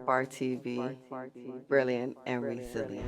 B.A.R TV, brilliant and resilient.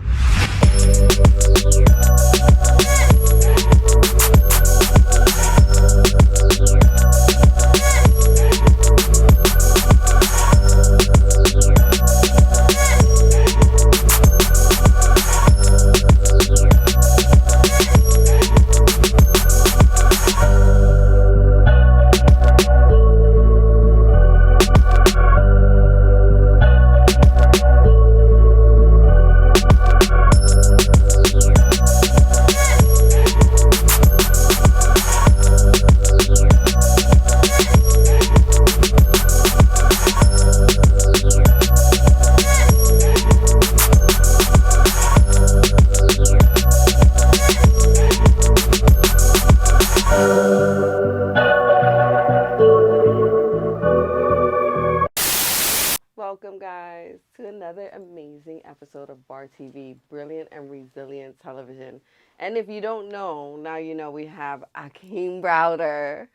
Welcome, guys, to another amazing episode of B.A.R TV, brilliant and resilient television. And if you don't know, now you know we have Akeem Browder.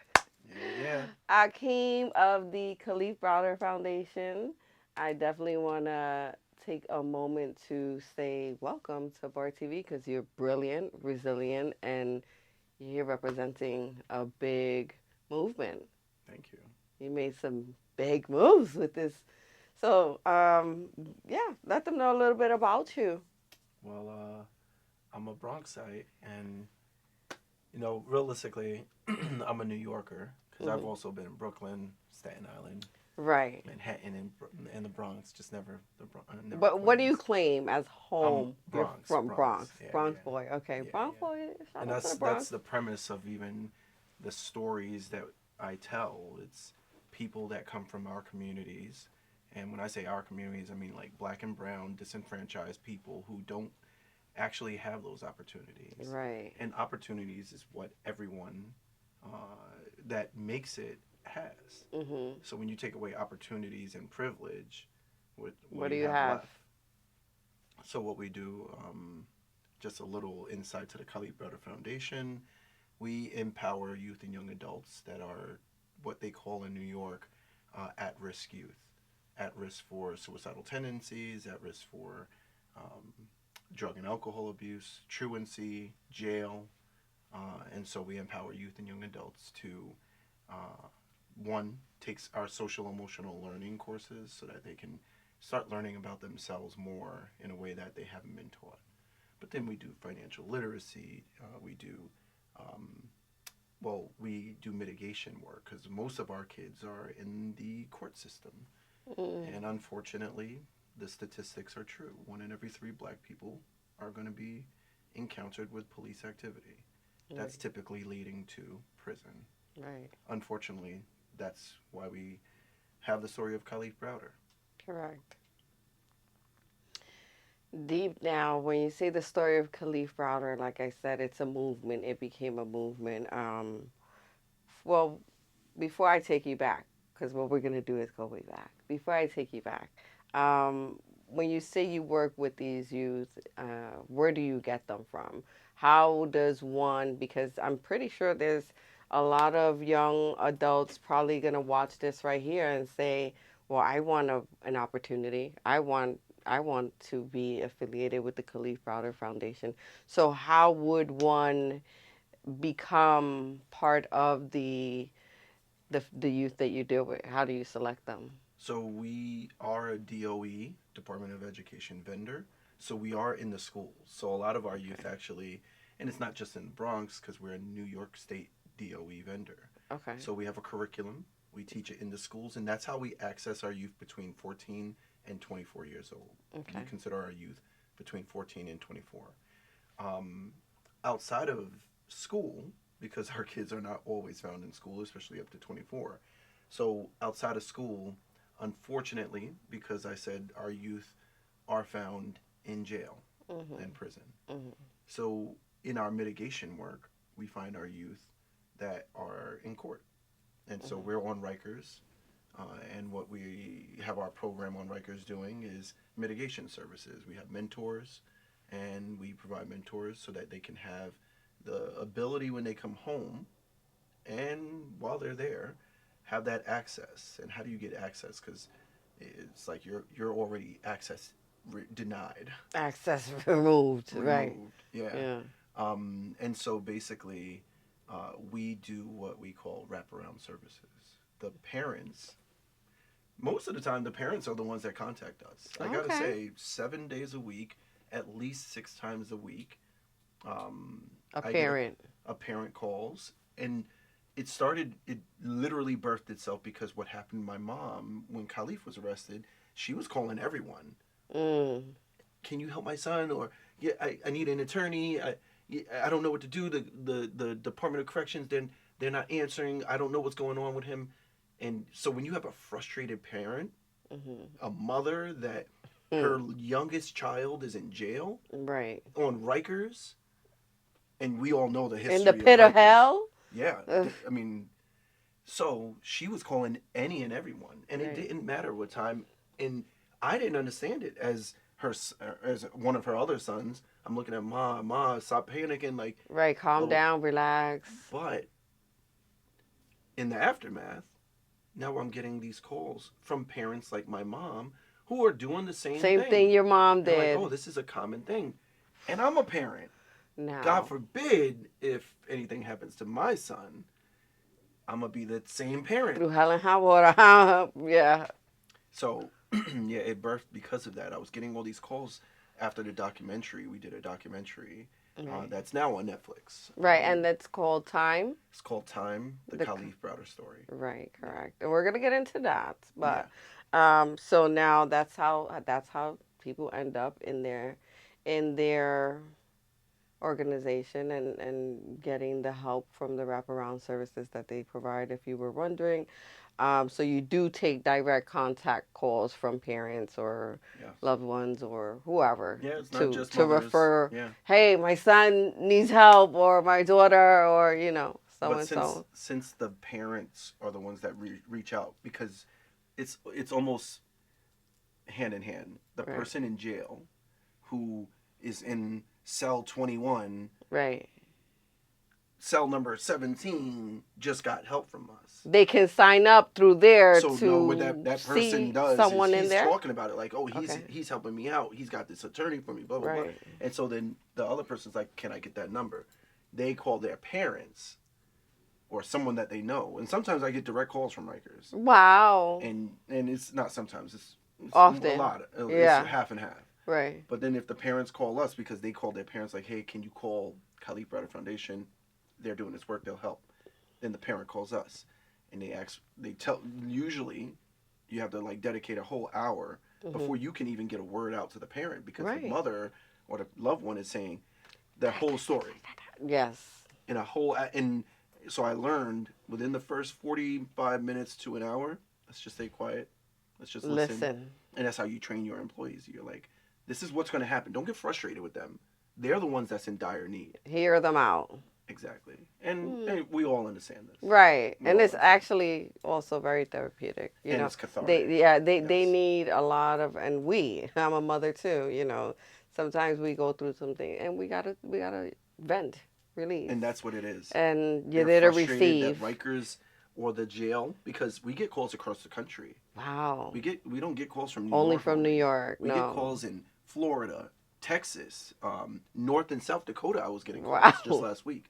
Yeah. Akeem of the Kalief Browder Foundation. I definitely want to take a moment to say welcome to B.A.R TV because you're brilliant, resilient, and you're representing a big movement. Thank you. You made some big moves with this. So, yeah, let them know a little bit about you. Well, I'm a Bronxite, and realistically, I'm a New Yorker because I've also been in Brooklyn, Staten Island, Right. Manhattan, and the Bronx. Just never never But what do you Queens. claim as I'm home? You're Bronx. from Bronx. Yeah, Bronx yeah, boy. Okay, yeah, Bronx yeah. boy. Shout And out to the that's Bronx. the premise of even the stories that I tell. It's people that come from our communities. And when I say our communities, I mean like black and brown, disenfranchised people who don't actually have those opportunities. Right. And opportunities is what everyone that makes it has. Mhm. So when you take away opportunities and privilege, what What do do you you have have? left? So what we do, just a little insight to the Kalief Browder Foundation. We empower youth and young adults that are what they call in New York at-risk youth, at risk for suicidal tendencies, at risk for um, drug and alcohol abuse, truancy, jail, and so we empower youth and young adults to one takes our social emotional learning courses so that they can start learning about themselves more in a way that they haven't been taught. But then we do financial literacy. Um, we do mitigation work because most of our kids are in the court system. Mm. And unfortunately, the statistics are true. One in every three black people are going to be encountered with police activity. That's Right. typically leading to prison. Right. Unfortunately, that's why we have the story of Kalief Browder. Correct. Deep now, when you say the story of Kalief Browder, like I said, it's a movement. It became a movement. Well, before I take you back, because what we're gonna do is go way back. Before I take you back, when you say you work with these youth, where do you get them from? How does one? Because I'm pretty sure there's a lot of young adults probably gonna watch this right here and say, "Well, I want an opportunity. I want to be affiliated with the Kalief Browder Foundation." So, how would one become part of the youth that you deal with? How do you select them? So we are a DOE, Department of Education vendor. So we are in the schools. So a lot of our youth Okay. actually, and it's not just in the Bronx because we're a New York State DOE vendor. Okay. So we have a curriculum. We teach it in the schools, and that's how we access our youth between 14 and 24 years old. We Okay. consider our youth between 14 and 24. Um, Outside of school, because our kids are not always found in school, especially up to 24. So outside of school, unfortunately, because I said our youth are found in jail Mhm. and prison. Mhm. So in our mitigation work, we find our youth that are in court. And so Mhm. we're on Rikers. And what we have our program on Rikers doing is mitigation services. We have mentors, and we provide mentors so that they can have the ability when they come home and while they're there, have that access. And how do you get access? Because It's like you're already access denied, Access removed. Right. removed. Yeah. Yeah. And so basically, we do what we call wraparound services. The parents, most of the time, the parents are the ones that contact us. I gotta Okay. say, 7 days a week, at least 6 times a week, um, A I get parent. a parent calls, and it started. It literally birthed itself because what happened to my mom when Kalief was arrested. She was calling everyone. Mm. Can you help my son? Or yeah, I need an attorney. I don't know what to do. The Department of Corrections, then they're not answering. I don't know what's going on with him. And so when you have a frustrated parent, Hmm. a mother that her Mm. youngest child is in jail Right. on Rikers, and we all know the In the history of pit of Rikers. hell. Yeah, Ugh. I mean, so she was calling any and everyone, and it Right. didn't matter what time. And I didn't understand it as as one of her other sons. I'm looking at ma, stop panicking, like, Right. Calm oh. down. Relax. But in the aftermath, now I'm getting these calls from parents like my mom who are doing the same Same thing thing. your mom They're like, oh, did. this is a common thing, and I'm a parent. God Now. forbid if anything happens to my son, I'm gonna be the same parent. Through hell and high water. Yeah. So, yeah, it birthed because of that. I was getting all these calls after the documentary. We did a documentary Right. that's now on Netflix. Right. And that's called time. It's called Time, the The Kalief Browder story. Right, Yeah. correct. And we're gonna get into that. Yeah. But so now that's how people end up in their organization and getting the help from the wraparound services that they provide, if you were wondering. So you do take direct contact calls from parents or Yes. loved ones or whoever Yeah, it's not to just to mothers. refer, Yeah. hey, my son needs help, or my daughter, or so But and since so. since the parents are the ones that reach out, because it's almost hand in hand. The Right. person in jail who is in cell 21, Right. cell number 17 just got help from us. They can sign up through there So no, what to that person see does is someone in he's there. talking about it like, oh, he's Okay. he's helping me out. He's got this attorney for me, blah blah blah. Right. And so then the other person's like, can I get that number? They call their parents or someone that they know. And sometimes I get direct calls from Rikers, Wow. and it's not sometimes, it's a Often. lot. It's Yeah. half and half. Right. But then if the parents call us because they call their parents like, hey, can you call Kalief Browder Foundation? They're doing this work. They'll help. Then the parent calls us, and they ask. They tell. Usually, you have to like dedicate a whole hour Hmm. before you can even get a word out to the parent because the Right. mother or the loved one is saying their whole story Yes. in a whole. And so I learned within the first 45 minutes to an hour. Let's just stay quiet. Let's just listen. Listen. And that's how you train your employees. You're like, this is what's going to happen. Don't get frustrated with them. They're the ones that's in dire need. Hear them out. Exactly. And, Mm. and we all understand this. Right. We And all it's understand. actually also very therapeutic. And it's They cathartic. yeah, they Yes. need a lot of, and I'm a mother too, Sometimes we go through something and we gotta vent, release. And that's what it is. And you're They're there to frustrated that receive. Rikers or the jail, because we get calls across the country. Wow. We don't get calls from New Only York from New only. York. We get No. calls in Florida, Texas, North and South Dakota. I was getting calls just Wow. last week.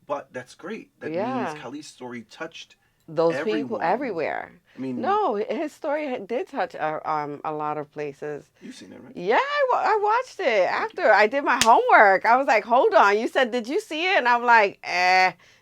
But that's great. That means Yeah. Kali's story touched Those people everyone. everywhere. I mean, No, his story did touch a lot of places. you've seen it, right? Yeah, I watched it Thank you. after I did my homework. I was like, hold on. You said, did you see it? And I'm like,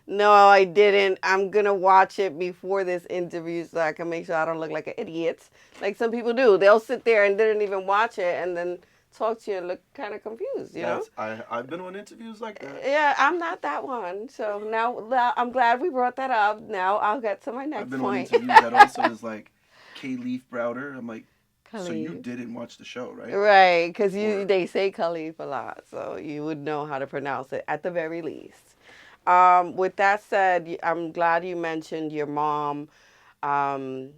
no, I didn't. I'm going to watch it before this interview so I can make sure I don't look like an idiot. Like some people do. They'll sit there and didn't even watch it and then talk to you and look kind of confused. I've been on interviews like that. Yeah, I'm not that one. So now I'm glad we brought that up. Now I'll get to my I've next been on point. interviews that also is like Kalief Browder. I'm like, so you Khalif. didn't watch the show, right? Right, because Or they say Khalif a lot, so you would know how to pronounce it at the very least. With that said, I'm glad you mentioned your mom. Um,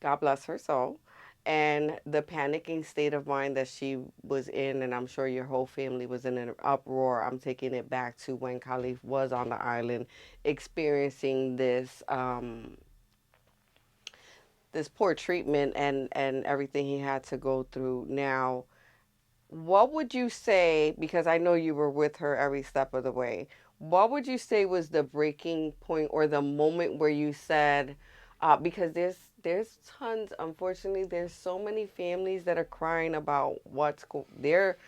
God bless her soul, and the panicking state of mind that she was in, and I'm sure your whole family was in an uproar. I'm taking it back to when Khalif was on the island, experiencing this this poor treatment and everything he had to go through. Now, what would you say, because I know you were with her every step of the way, what would you say was the breaking point or the moment where you said, because there's tons, unfortunately, there's so many families that are crying about their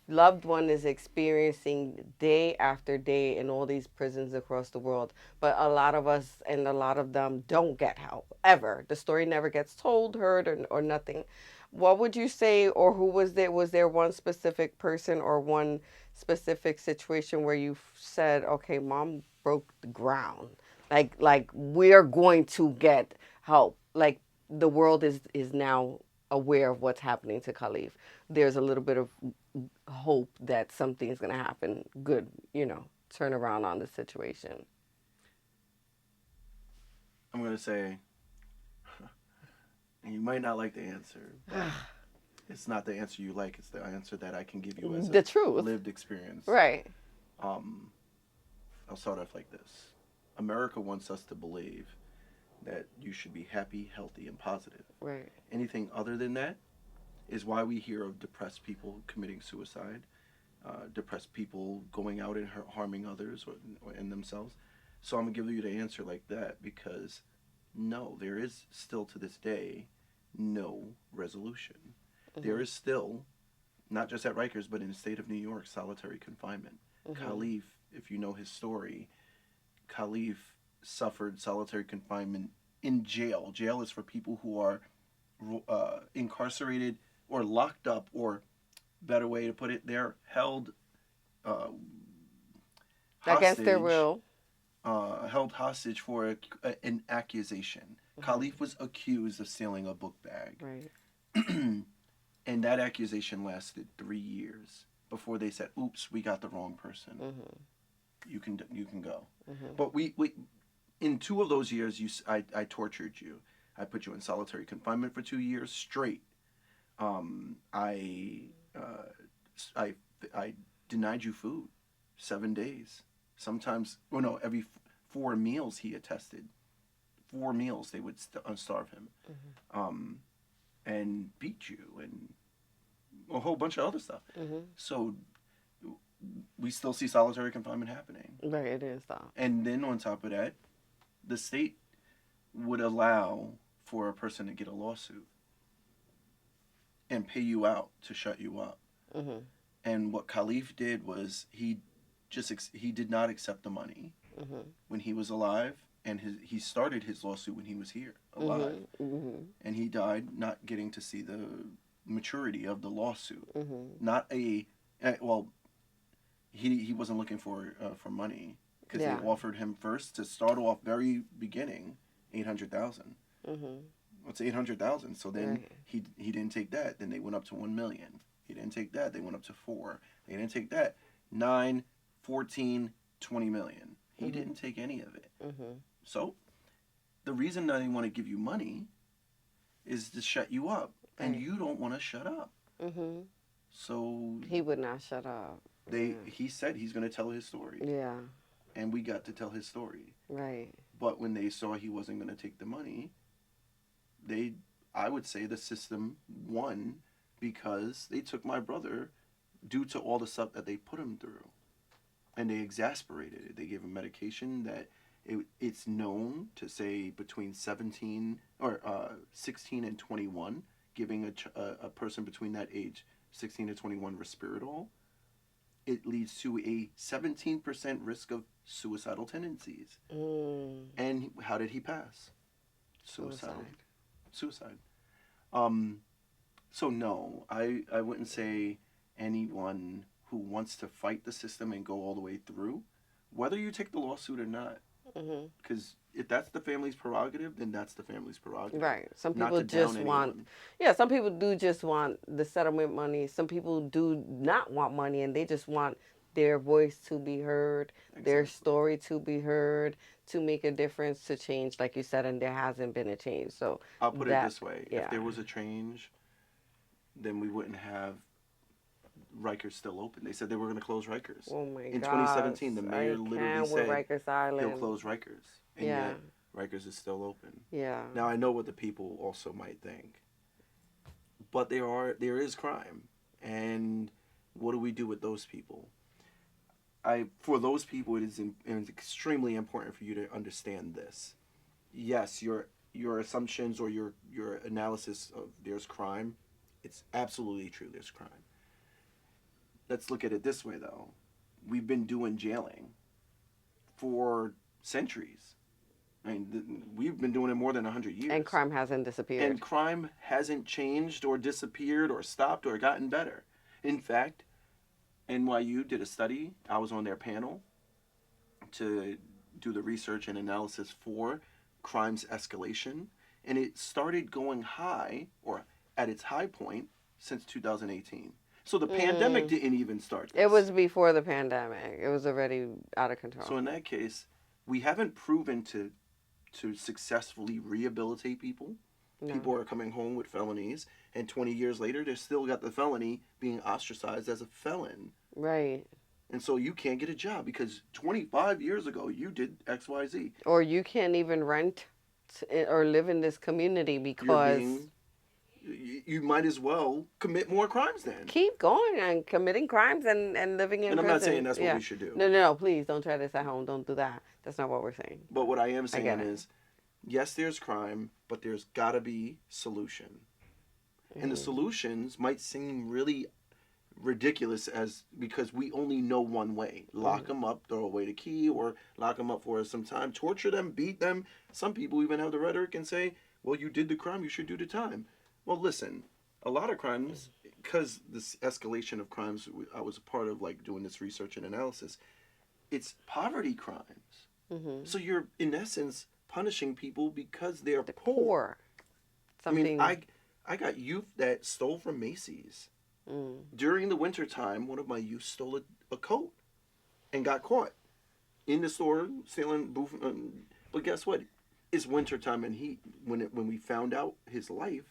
loved one is experiencing day after day in all these prisons across the world. But a lot of us and a lot of them don't get help ever. The story never gets told, heard, or nothing. What would you say, or who was there? Was there one specific person or one specific situation where you said, "Okay, mom broke the ground. Like we're going to get help. Like the world is now aware of what's happening to Khalif. There's a little bit of hope that something's going to happen good, turn around on the situation." I'm going to say, and you might not like the answer, but it's not the answer you like. It's the answer that I can give you as a The truth. lived experience. Right. Um, I'll start off like this. America wants us to believe that you should be happy, healthy, and positive. Right. Anything other than that is why we hear of depressed people committing suicide, depressed people going out and harming others or in themselves. So I'm gonna give you the answer like that because no, there is still to this day no resolution. There is still, not just at Rikers, but in the state of New York, solitary confinement. Kalief, if you know his story, Kalief suffered solitary confinement in jail. Jail is for people who are incarcerated or locked up, or better way to put it, they're held uh, Against their hostage, will. held hostage for an accusation. Kalief was accused of stealing a book bag, Right. and that accusation lasted 3 years before they said, "Oops, we got the wrong person. You can go." But we in 2 of those years, I tortured you. I put you in solitary confinement for 2 years straight. Um, I uh, I I denied you food 7 days. Sometimes, well, no, every 4 meals he attested. 4 meals they would starve him, um, and beat you, and a whole bunch of other stuff. So we still see solitary confinement happening. Right. It is though. And then on top of that, the state would allow for a person to get a lawsuit and pay you out to shut you up. And what Kalief did was he did not accept the money when he was alive, and he started his lawsuit when he was here alive, and he died not getting to see the maturity of the lawsuit. Not well, he wasn't looking for money because Yeah. they offered him first to start off very beginning 800,000. What's 800,000? So then Right. he didn't take that. Then they went up to 1 million. He didn't take that. They went up to 4. They didn't take that. 9, 14, 20 million. He didn't take any of it. So the reason that they want to give you money is to shut you up, and Right. you don't want to shut up. So He would not shut up. he said he's going to tell his story, Yeah. and we got to tell his story. Right. But when they saw he wasn't going to take the money, I would say the system won because they took my brother due to all the stuff that they put him through, and they exasperated it. They gave him medication that it's known to say between 17 or 16 and 21, giving a person between that age 16 to 21 Risperdal, it leads to a 17% risk of suicidal tendencies. And how did he pass? Suicide. Um, so no, I wouldn't say anyone who wants to fight the system and go all the way through, whether you take the lawsuit or not, because if that's the family's prerogative, then that's the family's prerogative. Right. Some Not people to down just want, anyone. yeah, some people do just want the settlement money. Some people do not want money and they just want their voice to be heard, their Exactly. story to be heard, to make a difference, to change, like you said, and there hasn't been a change. So I'll put it that, this way: if yeah. there was a change, then we wouldn't have Rikers still open. They said they were going to close Rikers. Oh my In gosh. 2017, the mayor I literally can with said Rikers he'll Island. close Rikers, and Yeah. yet Rikers is still open. Yeah. Now I know what the people also might think, but there is crime, and what do we do with those people? For those people, it is extremely important for you to understand this. Yes, your assumptions or your analysis of there's crime, it's absolutely true. There's crime. Let's look at it this way, though. We've been doing jailing for centuries. I mean, we've been doing it more than 100 And years. crime hasn't disappeared. And crime hasn't changed or disappeared or stopped or gotten better. In fact, NYU did a study. I was on their panel to do the research and analysis for crime's escalation. And it started going high, or at its high point, since 2018. So the pandemic Mm. didn't even start this. It was before the pandemic. It was already out of control. So in that case, we haven't proven to successfully rehabilitate people. No. People are coming home with felonies, and 20 years later, they still got the felony being ostracized as a felon. Right. And so you can't get a job because 25 years ago you did X, Y, Z. Or you can't even rent or live in this community You're because being, you might as well commit more crimes then. keep going and committing crimes and living in And I'm prison. not saying that's what Yeah. we should do. No, please don't try this at home. Don't do that. That's not what we're saying. But what I am I saying get it. is, yes, there's crime, but there's got to be solution. And the solutions might seem really ridiculous because we only know one way: lock them up, throw away the key, or lock them up for some time, torture them, beat them. Some people even have the rhetoric and say, well, you did the crime, you should do the time. Well, listen, a lot of crimes, because this escalation of crimes, I was a part of, like, doing this research and analysis, it's poverty crimes. Mm-hmm. So you're in essence punishing people because they're poor. Poor. Something. I mean, I got youth that stole from Macy's. During the winter time, one of my youth stole a coat and got caught in the store stealing. But guess what? It's winter time, and when we found out his life,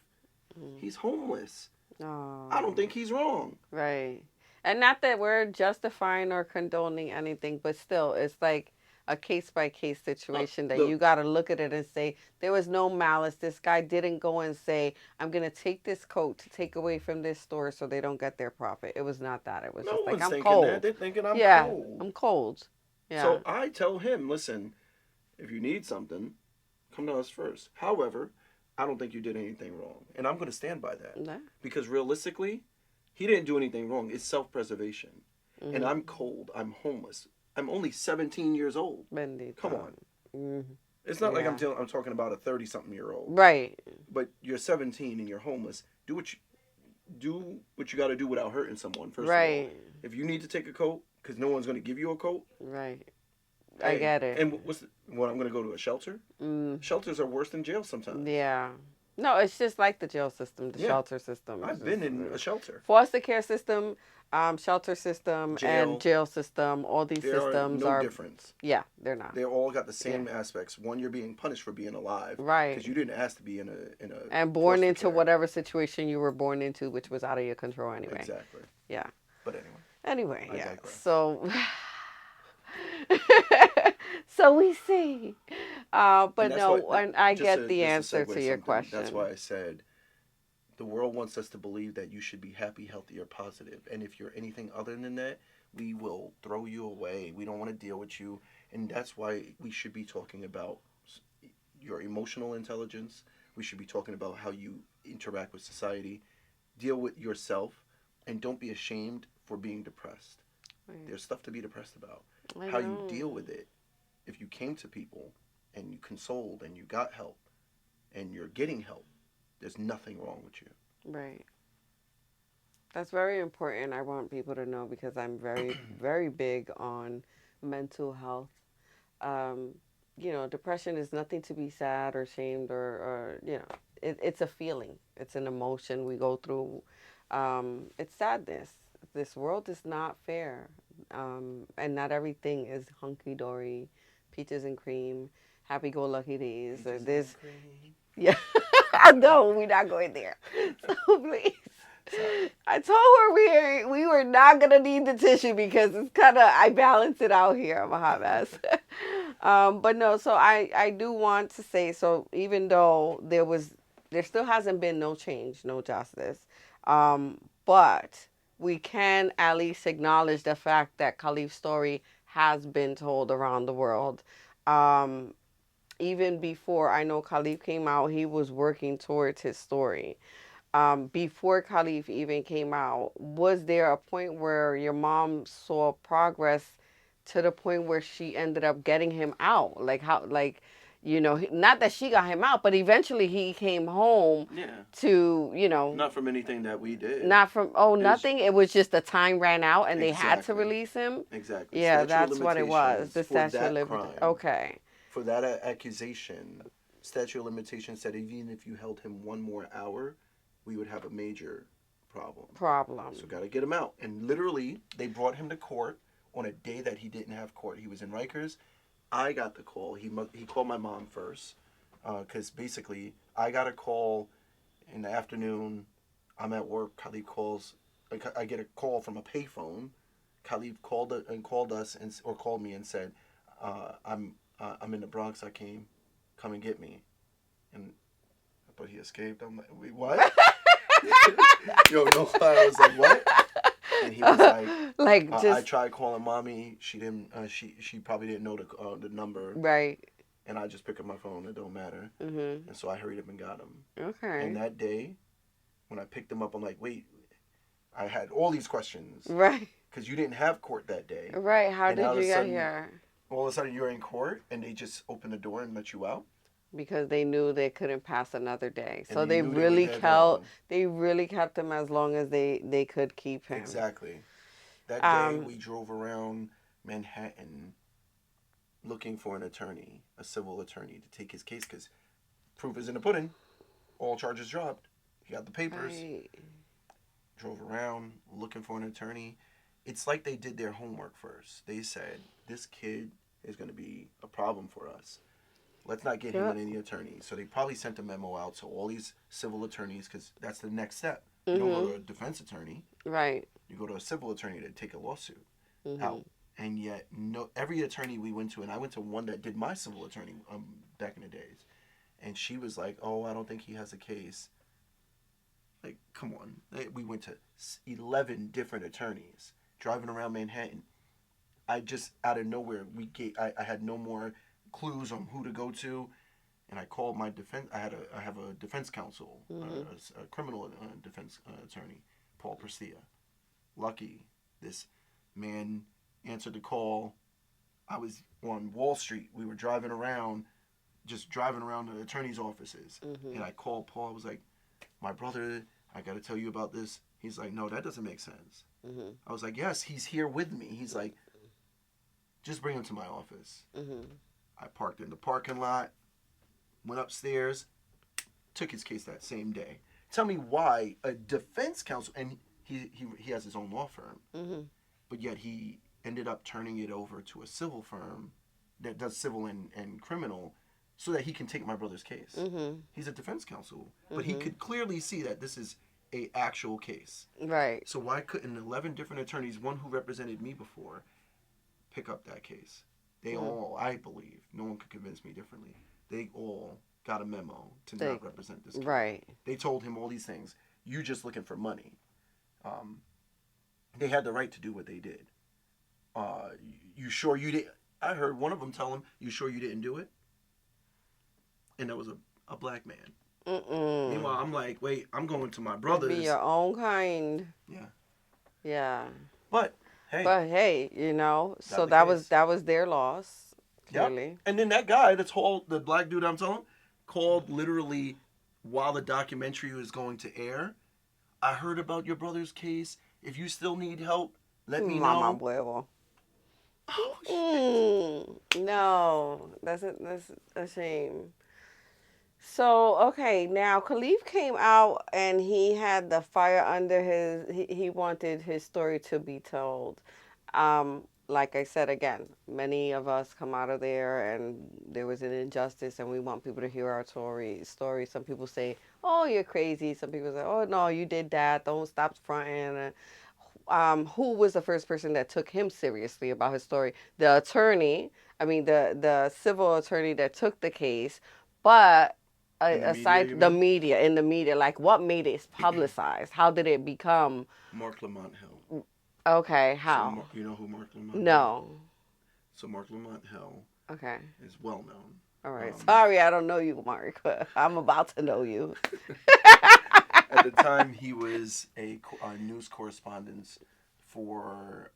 he's homeless. Oh. I don't think he's wrong. Right. And not that we're justifying or condoning anything, but still, it's like a case by case situation that you got to look at it and say, there was no malice. This guy didn't go and say, I'm going to take this coat to take away from this store so they don't get their profit. It was not that. It was No just like, one's I'm thinking cold. that. They're thinking I'm Yeah, cold. I'm cold. Yeah. So I tell him, listen, if you need something, come to us first. However, I don't think you did anything wrong. And I'm going to stand by that. Yeah. Because realistically, he didn't do anything wrong. It's self-preservation. Mm-hmm. And I'm cold. I'm homeless. I'm only 17 years old. Bendito. Come on. Mm-hmm. It's not like Yeah. I'm talking about a 30-something-year-old. Right. But you're 17 and you're homeless. Do what you got to do without hurting someone, first of all. Right. If you need to take a coat, because no one's going to give you a coat. Right. Hey, I get it. And I'm going to go to a shelter? Shelters are worse than jail sometimes. Yeah. No, it's just like the jail system, the Yeah. shelter system. I've been in a shelter. Foster care system, shelter system, Jail. and jail system. All these There systems are no are difference. Yeah, they're not. They all got the same aspects. One, you're being punished for being alive, Right. Because you didn't ask to be in a And born foster into care. whatever situation you were born into, which was out of your control anyway. Exactly. Yeah. But anyway. Anyway, I yeah. digress. So, so we see. But And that's no, why- and I just get to- the just to answer segue to your something, question. That's why I said the world wants us to believe that you should be happy, healthy, or positive. And if you're anything other than that, we will throw you away. We don't want to deal with you. And that's why we should be talking about your emotional intelligence. We should be talking about how you interact with society. Deal with yourself. And don't be ashamed for being depressed. Right. There's stuff to be depressed about. I How know. you deal with it. If you came to people and you consoled and you got help and you're getting help, there's nothing wrong with you. Right. That's very important. I want people to know because I'm very, very big on mental health. Depression is nothing to be sad or shamed or it's a feeling. It's an emotion we go through. It's sadness. This world is not fair. And not everything is hunky-dory, peaches and cream, happy-go-lucky days. Or this. Yeah. No, we're not going there. So please. Sorry. I told her we were not gonna need the tissue because it's kind of I balance it out here. I'm a hot mess. But no, so I do want to say so. Even though there still hasn't been no change, no justice. But we can at least acknowledge the fact that Khalif's story has been told around the world. Um, Even before I know Khalif came out, he was working towards his story. Before Khalif even came out, was there a point where your mom saw progress to the point where she ended up getting him out? Like how, like, not that she got him out, but eventually he came home Yeah. to, Not from anything that we did. not from, It was nothing. It was just the time ran out and they had to exactly, release him. exactly. Yeah, Statute of that's what it was. limitations The for statute of that limitations. crime, Okay. for that accusation, statute of limitations said even if you held him one more hour, we would have a major problem. Problem. So got to get him out. And literally, they brought him to court on a day that he didn't have court. He was in Rikers. I got the call. He called my mom first because basically I got a call in the afternoon. I'm at work. Khalif calls. I get a call from a payphone. Khalif called us or called me and said, I'm in the Bronx. I came, come and get me." And I thought he escaped. I'm like, "Wait, what?" Yo, no lie. I was like, "What?" And he was like, like "I just tried calling mommy. She didn't. She probably didn't know the number. right. And I just picked up my phone. It don't matter." Mhm. And so I hurried up and got him. And Okay. that day, when I picked him up, I'm like, "Wait." I had all these questions Right. because you didn't have court that day, Right. How and did all of a you get sudden, here? all of a sudden, you're in court, and they just open the door and let you out, Because they knew they couldn't pass another day. and So they knew they were dead wrong. they really kept him as long as they could keep him. Exactly. That day, Um we drove around Manhattan looking for an attorney, a civil attorney, to take his case because proof is in the pudding. All charges dropped. He got the papers. right. Drove around looking for an attorney. It's like they did their homework first. They said, "This kid is going to be a problem for us. Let's not get him Yep. with any attorney." So they probably sent a memo out to all these civil attorneys because that's the next step. You don't go Mhm. to a defense attorney. Right. You go to a civil attorney to take a lawsuit out. Mhm. And yet, no, every attorney we went to, and I went to one that did my civil attorney back in the days, and she was like, "Oh, I don't think he has a case." Like, come on. We went to 11 different attorneys driving around Manhattan. I just, out of nowhere, I had no more clues on who to go to. And I called my defense. I have a defense counsel, Mhm. a criminal defense attorney, Paul Prestia. Lucky, this man answered the call. I was on Wall Street. We were driving around, just driving around the attorney's offices. And Mhm. I called Paul. I was like, "My brother, I got to tell you about this." He's like, "No, that doesn't make sense." Mhm. I was like, "Yes, he's here with me." He's like, "Just bring him to my office." Mhm. I parked in the parking lot, went upstairs, took his case that same day. Tell me why a defense counsel, and he has his own law firm, Mhm. but yet he ended up turning it over to a civil firm that does civil and criminal so that he can take my brother's case. Mhm. He's a defense counsel, but he Mhm. could clearly see that this is a actual case. Right. So why couldn't 11 different attorneys, one who represented me before, pick up that case? They Mhm. all, I believe, no one could convince me differently. They all got a memo to They not represent this kid. right. They told him all these things. You just looking for money. Um, they had the right to do what they did. Uh, you sure you did? I heard one of them tell him, "You sure you didn't do it?" And that was a black man. Mm-mm. Meanwhile, I'm like, wait, I'm going to my Be brother's. your own kind. Yeah. Yeah. But hey, But hey, got so the case. that was their loss, Yep. clearly. And then that guy, the black dude I'm telling, called literally while the documentary was going to air. "I heard about your brother's case. If you still need help, let me Mama know." huevo. Oh shit. Mm, no, that's a shame. So okay, now Khalif came out and he had the fire under his. He wanted his story to be told. like I said again, many of us come out of there and there was an injustice, and we want people to hear our story. Some people say, "Oh, you're crazy." Some people say, "Oh no, you did that. Don't stop fronting." Who was the first person that took him seriously about his story? The attorney. I mean, the civil attorney that took the case, but In the media, aside you the mean? media, in the media, like what made it publicized? How did it become? Mark Lamont Hill. Okay, So how? You know who Mark Lamont Hill? No. So Mark Lamont Hill Okay. is well known. All right. Um, Sorry, I don't know you, Mark, but I'm about to know you. at the time, he was a news correspondent for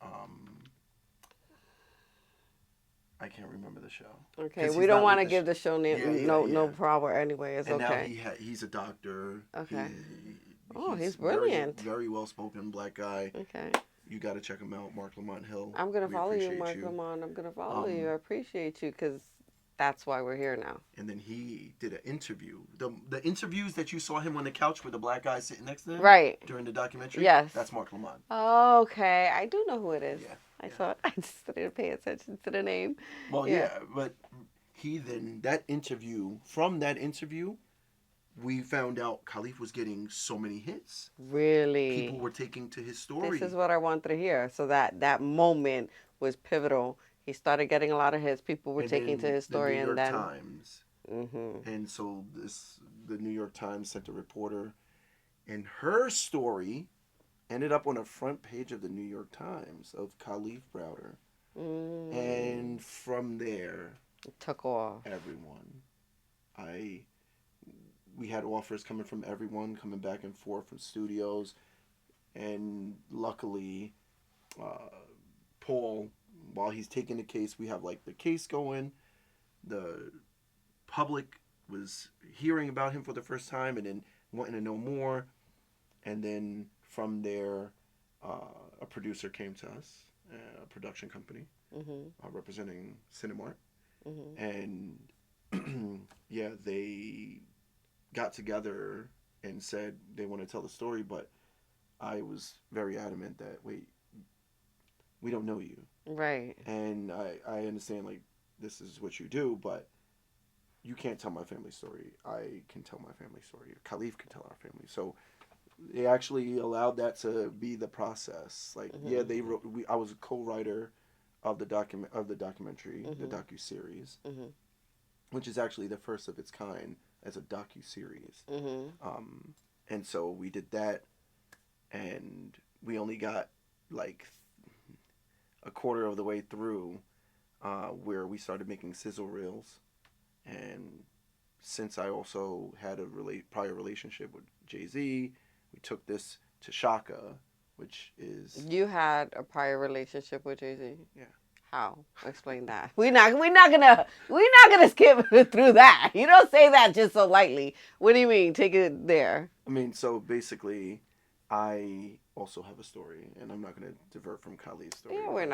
I can't remember the show Okay, because we he's don't not want with to the give the show yeah, name yeah, no yeah. proper anyway. It's And now okay. he's a doctor. Okay. Oh, He's he's brilliant. very well spoken black guy. Okay. You got to check him out, Mark Lamont Hill. I'm gonna We follow you, appreciate Mark you. Lamont. I'm gonna follow you. I Um, appreciate you because that's why we're here now. and then he did an interview. The interviews that you saw him on the couch with the black guy sitting next to him Right. during the documentary. Yes. That's Mark Lamont. Okay. I do know who it is. Yeah, I yeah. thought I just didn't pay attention to the name. Well, Yeah. yeah, but he then that interview from that interview, we found out Kalief was getting so many hits. People Really. were taking to his This story. is what I wanted to hear. So that moment was pivotal. He started getting a lot of hits. People were And taking to then his the New story, and York then. Times. Mhm. And so the New York Times sent a reporter, and her story ended up on the front page of the New York Times of Kalief Browder. Mm. And from there, It took off. everyone, I we had offers coming from everyone, coming back and forth from studios, and luckily, uh, Paul, while he's taking the case, we have like the case going. The public was hearing about him for the first time, and then wanting to know more. And then from there, a producer came to us, a production company Mhm. representing Cinemark, Mhm. and yeah, they got together and said they want to tell the story, but I was very adamant that wait, we don't know you, Right. and I understand like this is what you do, but you can't tell my family story. I can tell my family story. Kalief can tell our family. So they actually allowed that to be the process. Like, yeah, Mhm. they wrote. I was a co-writer of the documentary, the Mhm. docu series, Mhm. which is actually the first of its kind as a docu series. Mhm. Um, and so we did that, and we only got like a quarter of the way through where we started making sizzle reels. And since I also had a prior relationship with Jay Z, we took this to Shaka, which is You had a prior relationship with Jay Z. yeah. How? Explain that. We're not gonna skip through that. You don't say that just so lightly. What do you mean? Take it there. I mean, so basically, I also have a story, and I'm not going to divert from Kali's story. Yeah, we're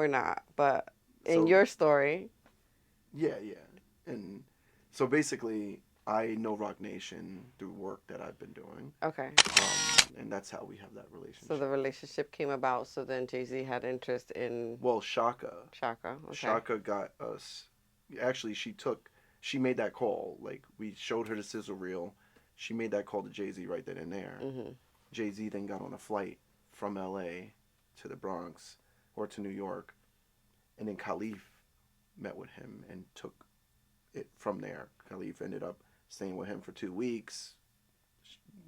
not. But in So your story, yeah, yeah, and so basically, I know Rock Nation through work that I've been doing, okay. and that's how we have that So the relationship. relationship came about. So then Jay Z had interest in Well, Shaka, Shaka. Okay. Shaka got us. Actually, she made that call. Like we showed her the sizzle reel. She made that call to Jay Z right then and there. Mhm. Jay Z then got on a flight from L.A. to the Bronx or to New York, and then Kalief met with him and took it from there. Kalief ended up staying with him for 2 weeks.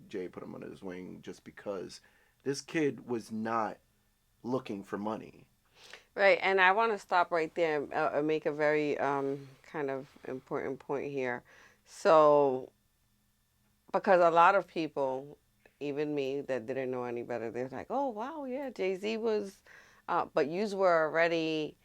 Jay put him under his wing just because this kid was not looking for money. Right, and I want to stop right there and make a very kind of important point here. So, because a lot of people, even me, that didn't know any better, they're like, "Oh wow, yeah, Jay Z was," but yous were already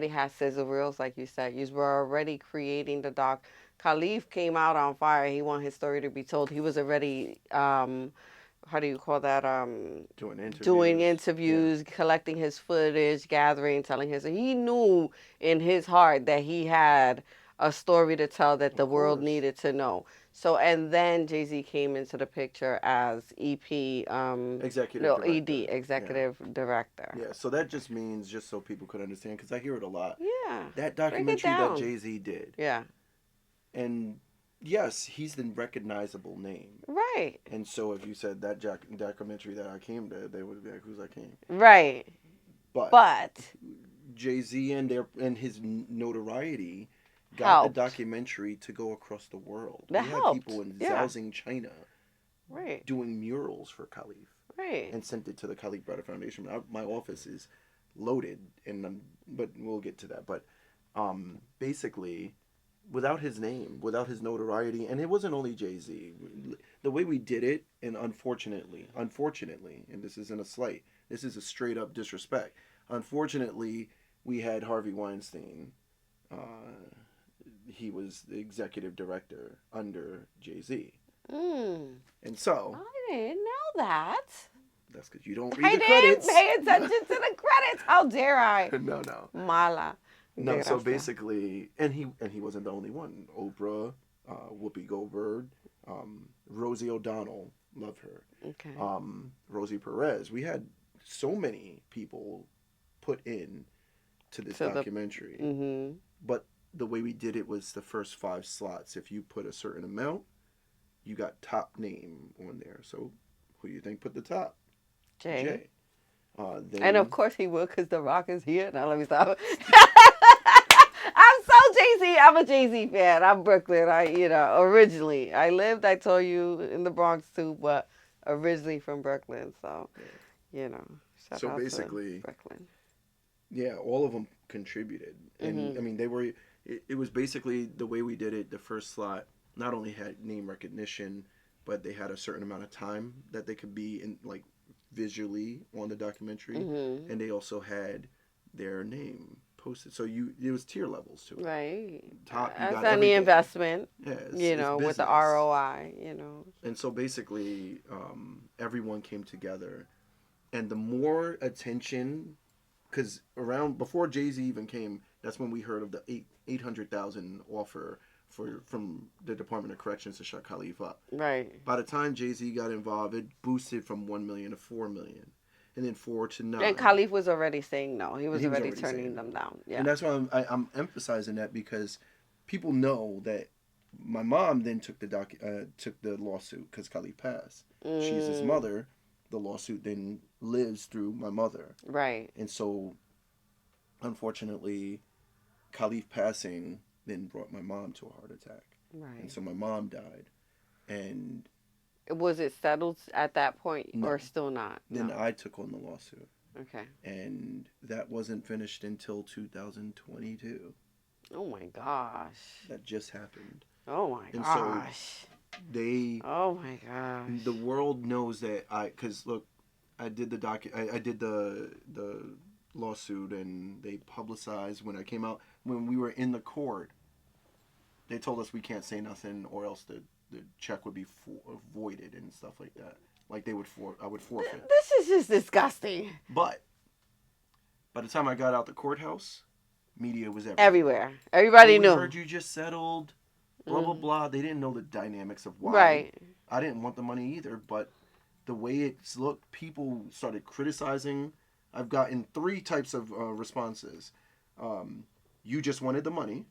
had sizzle reels, like you said. Yous were already creating the doc. Khalif came out on fire. He wanted his story to be told. He was already how do you call that? Doing Doing interviews. Yeah, interviews, collecting his footage, gathering, telling his. He knew in his heart that he had a story to tell that of the world course. needed to know. So and then Jay Z came into the picture as EP, Executive no, ED, director. Yeah. executive director. Yeah. So that just means, just so people could understand, because I hear it a lot, Yeah, that break it documentary that down. Jay Z did, Yeah, and yes, he's the recognizable name. right, And so if you said that documentary that Akeem did, they would be like, "Who's Akeem?" right. But But Jay Z and his notoriety got the helped. documentary to go across the world. That We had people helped. in Yeah, Zhaozing, China, right, doing murals for Kalief right. and sent it to the Kalief Browder Foundation. My office is loaded, and but we'll get to that. But basically, without his name, without his notoriety, and it wasn't only Jay Z. The way we did it, and unfortunately, and this isn't a slight, this is a straight up disrespect. Unfortunately, we had Harvey Weinstein. He was the executive director under Jay Z, Mm. and so I didn't know that. that's because you don't read I the didn't credits. pay attention to the credits. How dare I? No, no, Mala. no. So Desgracia. basically, and he wasn't the only one. Oprah, Whoopi Goldberg, Rosie O'Donnell, love her. Okay. Rosie Perez. We had so many people put in to this So the. documentary, Mhm. but the way we did it was the first five slots. If you put a certain amount, you got top name on there. So who do you think put the top? Jay. Jay. And of Then course he would, because The Rock is here. Now let me stop. I'm so Jay Z. I'm a Jay Z fan. I'm Brooklyn. Originally I lived. I told you in the Bronx too, but originally from Brooklyn. So yeah. you know, shout So out to basically, Brooklyn. yeah, all of them contributed, and I Mhm. mean they were. It was basically the way we did it. The first slot not only had name recognition, but they had a certain amount of time that they could be in, like visually on the documentary, Mhm. and they also had their name posted. So it was tier levels to it. Right. Top, you As got any everything. investment, Yeah, it's with the business. ROI. And so basically, everyone came together, and the more attention, because around before Jay Z even came, that's when we heard of the 800,000 offer from the Department of Corrections to shut Khalif up. Right. By the time Jay Z got involved, it boosted from 1 million to 4 million, and then 4 to 9. And Khalif was already saying no. He And was he was already already saying turning them no, down. and Yeah. that's why I'm emphasizing that, because people know that my mom then took the lawsuit because Khalif passed. She's his Mm, mother. The lawsuit then lives through my mother, right. and so unfortunately, Khalif passing then brought my mom to a heart attack, and Right. so my mom died. And Was it settled at that point or no, still not? then No. I took on the lawsuit, Okay. and that wasn't finished until 2022. Oh my gosh. That just happened, Oh my and so gosh. they Oh my gosh. the world knows that because look, I did the lawsuit, and they publicized when I came out, when we were in the court. They told us we can't say nothing, or else the check would be voided and stuff like that. Like I would forfeit. This is just disgusting. But by the time I got out the courthouse, media was everywhere. Everywhere. Oh, Everybody we knew. heard you just settled. Blah blah Mm. blah. They didn't know the dynamics of why. Right. I didn't want the money either, but the way it's looked, people started criticizing. I've gotten three types of responses. Um, you just wanted the money.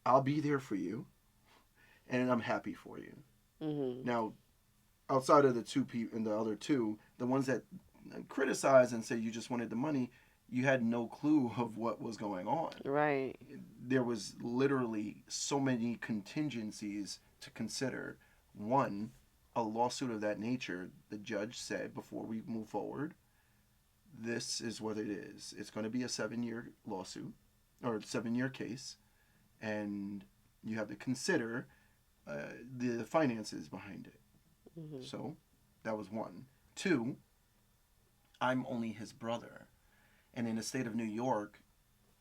I'll be there for you, and I'm happy for you. Mhm. Now, outside of the two people and the other two, the ones that criticize and say you just wanted the money, you had no clue of what was going on. Right. There was literally so many contingencies to consider. One, a lawsuit of that nature, the judge said before we move forward, this is what it is. It's going to be a 7 year lawsuit or 7 year case, and you have to consider the finances behind it. Mhm. So that was one. Two, I'm only his brother. And in the state of New York,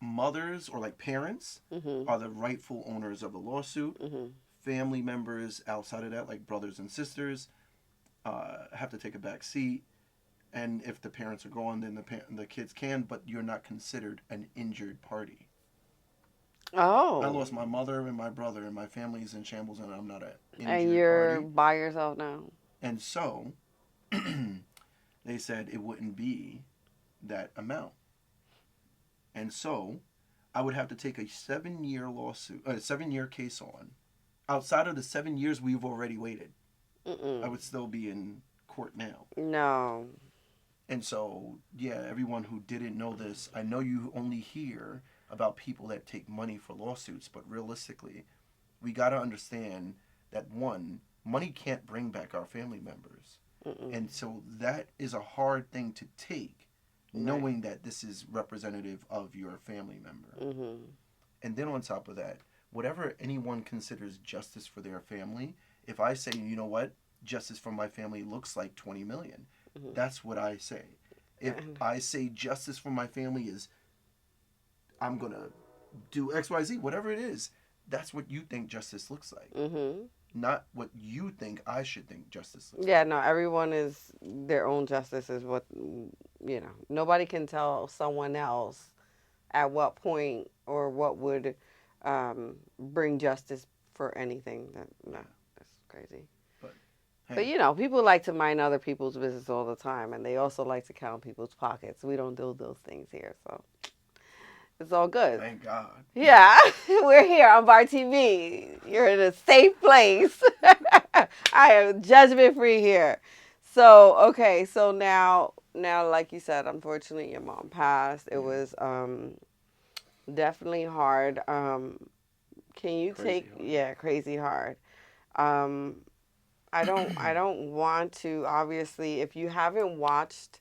mothers or like parents Mhm. are the rightful owners of the lawsuit. Mhm. Family members outside of that, like brothers and sisters, have to take a back seat. And if the parents are gone, then the kids can, but you're not considered an injured party. I Oh, lost my mother and my brother, and my family's in shambles, and I'm not an and injured you're party. by yourself now. And so they said it wouldn't be that amount. And so I would have to take a 7 year lawsuit, a 7 year case on. Outside of the 7 years we've already waited, I Mm-mm. would still be in court now. No. And so, yeah, everyone who didn't know this, I know you only hear about people that take money for lawsuits, but realistically, we got to understand that one, money can't bring back our family members. Mm-mm. And so that is a hard thing to take, Right. knowing that this is representative of your family member. Mm-hmm. And then on top of that, whatever anyone considers justice for their family, if I say, you know what, justice for my family looks like 20 million, Mm-hmm. that's what I say. If And, I say justice for my family is I'm going to do XYZ, whatever it is, that's what you think justice looks like, mm-hmm. not what you think I should think justice looks Yeah, like. no, everyone is their own justice is what, nobody can tell someone else at what point or what would bring justice for anything. That no, Yeah. that's crazy. But But hey, people like to mind other people's business all the time, and they also like to count people's pockets. We don't do those things here, so it's all good. thank God. Yeah, we're here on Bar TV. You're in a safe place. I am judgment free here. So okay, so now like you said, unfortunately your mom passed. It Yeah, was definitely hard. Can you crazy take hard. yeah, crazy hard. Um I don't want to obviously if you haven't watched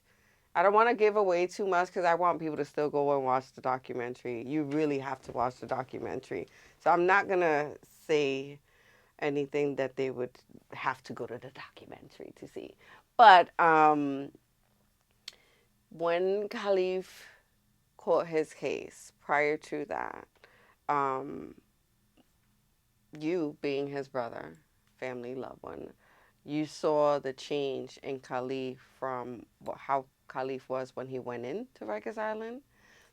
I don't want to give away too much because I want people to still go and watch the documentary. You really have to watch the documentary. So I'm not going to say anything that they would have to go to the documentary to see. But when Kalief caught his case, prior to that, um, you being his brother, family, loved one, you saw the change in Kalief from how Kalief was when he went into Rikers Island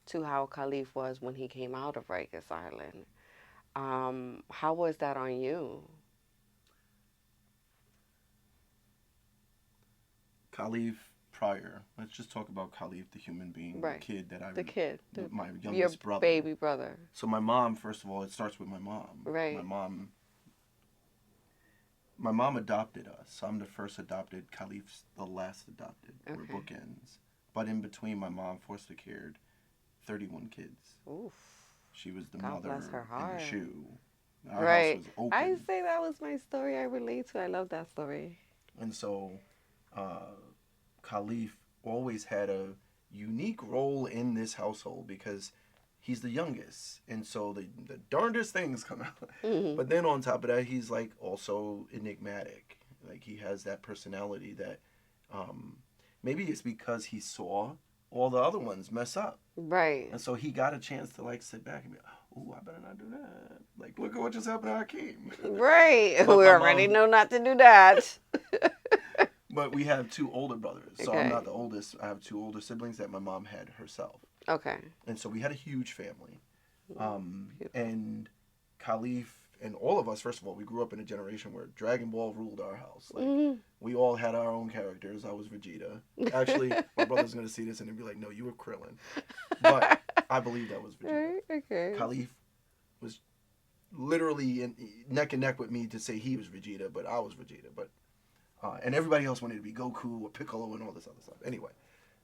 to how Kalief was when he came out of Rikers Island. How was that on you? Kalief Pryor. Let's just talk about Kalief, the human being, the Right. kid that The kid, my your youngest brother. baby brother. So my mom, first of all, it starts with my mom. Right. My mom adopted us. I'm the first adopted. Kalief's the last adopted. We're Okay. bookends. But in between, my mom foster cared 31 kids. Oof. She was the God bless mother her in the heart. shoe. Our house Right. was I open. say that was my story I relate to. I love that story. And so uh, Kalief always had a unique role in this household because he's the youngest. And so the darndest things come out. Hmm. But then on top of that, he's like also enigmatic. Like he has that personality that um, maybe it's because he saw all the other ones mess up. Right. And so he got a chance to like sit back and be, oh, I better not do that. Like, look at what just happened to Akeem. Right. But We my already mom, know not to do that. but we have two older brothers. So I'm Okay. not the oldest. I have two older siblings that my mom had herself. Okay. And so we had a huge family. Beautiful. And Kalief and all of us, first of all, we grew up in a generation where Dragon Ball ruled our house. Like, Mm. we all had our own characters. I was Vegeta. Actually, my brother's going to see this and he'll be like, no, you were Krillin. But I believe that was Vegeta. Right. Okay. Kalief was literally neck and neck with me to say he was Vegeta, but I was Vegeta. But and everybody else wanted to be Goku or Piccolo and all this other stuff. Anyway,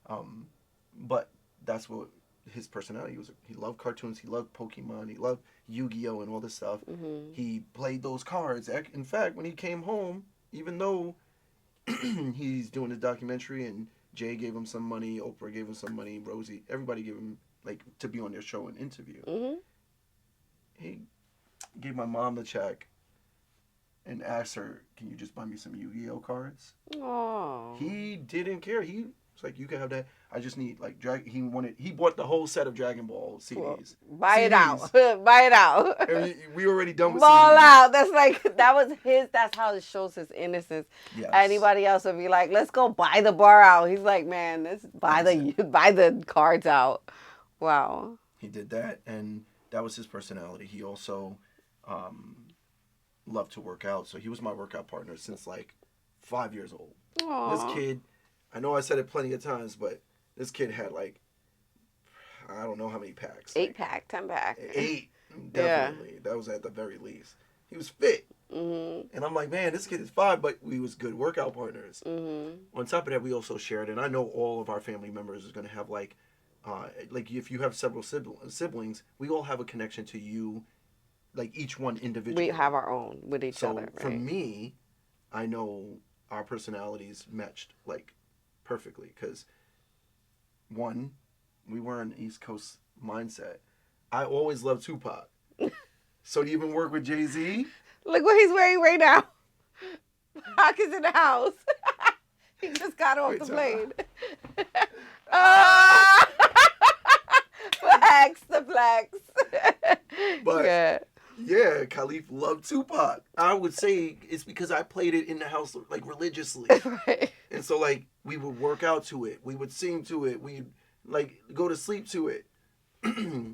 um, but that's what his personality was. He loved cartoons. He loved Pokemon. He loved Yu-Gi-Oh and all this stuff. Hmm. He played those cards. In fact, when he came home, even though he's doing his documentary and Jay gave him some money, Oprah gave him some money, Rosie, everybody gave him like to be on their show and interview. Hmm. He gave my mom the check and asked her, "Can you just buy me some Yu-Gi-Oh cards?" Oh. He didn't care. He was like, "You can have that. I just need like He bought the whole set of Dragon Ball Well, CDs. buy it out. CDs. Buy it out. I mean, we already done with Ball CDs. out. That's like that was his. That's how it shows his innocence. Yes, Anybody else would be like, "Let's go buy the bar out." He's like, "Man, let's that buy was it. the buy the cards out." Wow. He did that, and that was his personality. He also um, loved to work out, so he was my workout partner since like 5 years old. This Aw. kid, I know I said it plenty of times, but this kid had like I don't know how many packs, 8 like pack, 10 pack. 8 Yeah. definitely. That was at the very least. He was fit, Mhm. and I'm like, man, this kid is 5, but we was good workout partners. Mhm. On top of that, we also shared, and I know all of our family members is going to have like if you have several siblings, we all have a connection to you, like each one We individually. have our own with each So other, for right? me, I know our personalities matched like perfectly because one, we were an East Coast mindset. I always loved Tupac. So to even work with Jay Z, Look what he's wearing right now. Pac is in the house. He just got off wait, the time. plane. Ah! Flex, the flex. But Yeah. yeah, Kalief loved Tupac. I would say it's because I played it in the house like religiously. Right. And so like we would work out to it, we would sing to it, we'd like go to sleep to it.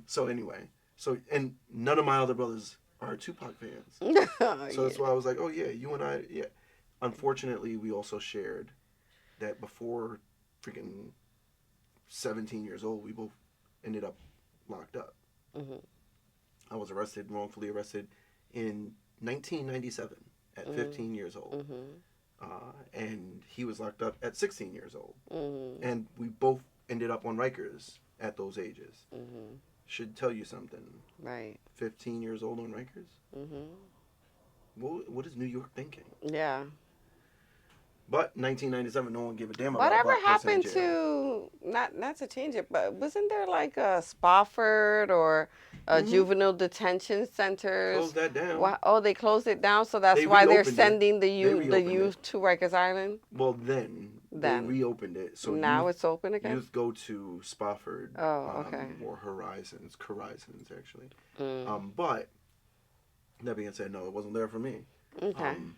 So anyway, so and none of my other brothers are Tupac fans. Oh, So yeah. that's why I was like, oh yeah, you and I, yeah. Unfortunately, we also shared that before freaking 17 years old, we both ended up locked up. Mhm. I was arrested, wrongfully arrested, in 1997 at Mhm. 15 years old. Mhm. And he was locked up at 16 years old. Mhm. And we both ended up on Rikers at those ages. Mhm. Should tell you something. Right. 15 years old on Rikers? Mhm. What is New York thinking? Yeah. But 1997, no one gave a damn about a Whatever black person in happened jail. to not to change it, but wasn't there like a Spofford or a Mm-hmm. juvenile detention centers? Closed that down. Why, oh, they closed it down, so that's They why they're reopened it. sending They the reopened it. youth to Rikers Island. Well, then they Then reopened it. So now it's open again. youth go to Spofford Oh, okay. or Horizons actually. Mm. But that being said, no, it wasn't there for me. Okay. Um,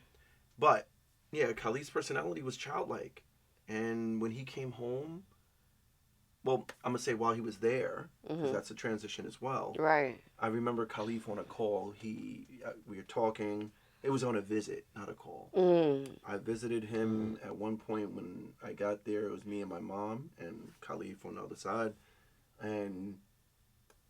but yeah, Khalid's personality was childlike, and when he came home, well, I'm gonna say while he was there, because Mhm. that's a transition as well. Right. I remember Khalif on a call. We were talking. It was on a visit, not a call. Mm. I visited him at one point when I got there. It was me and my mom and Khalif on the other side, and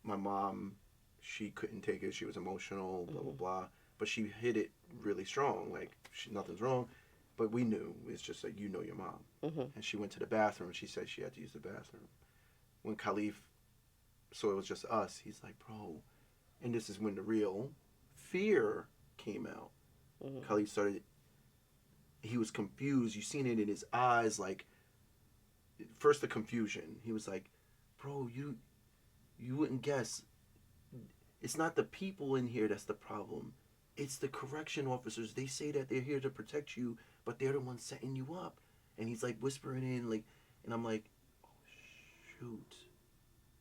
my mom, she couldn't take it. She was emotional, blah blah Mhm. blah. But she hit it really strong. Like nothing's wrong, but we knew it's just like you know your mom. Mhm. And she went to the bathroom. And she said she had to use the bathroom. When Khalif, so it was just us. He's like, bro, and this is when the real fear came out. Mhm. Khalif started. He was confused. You seen it in his eyes. Like first the confusion. He was like, bro, you wouldn't guess. It's not the people in here that's the problem. It's the correction officers. They say that they're here to protect you, but they're the ones setting you up. And he's like whispering in, like, and I'm like, oh, shoot.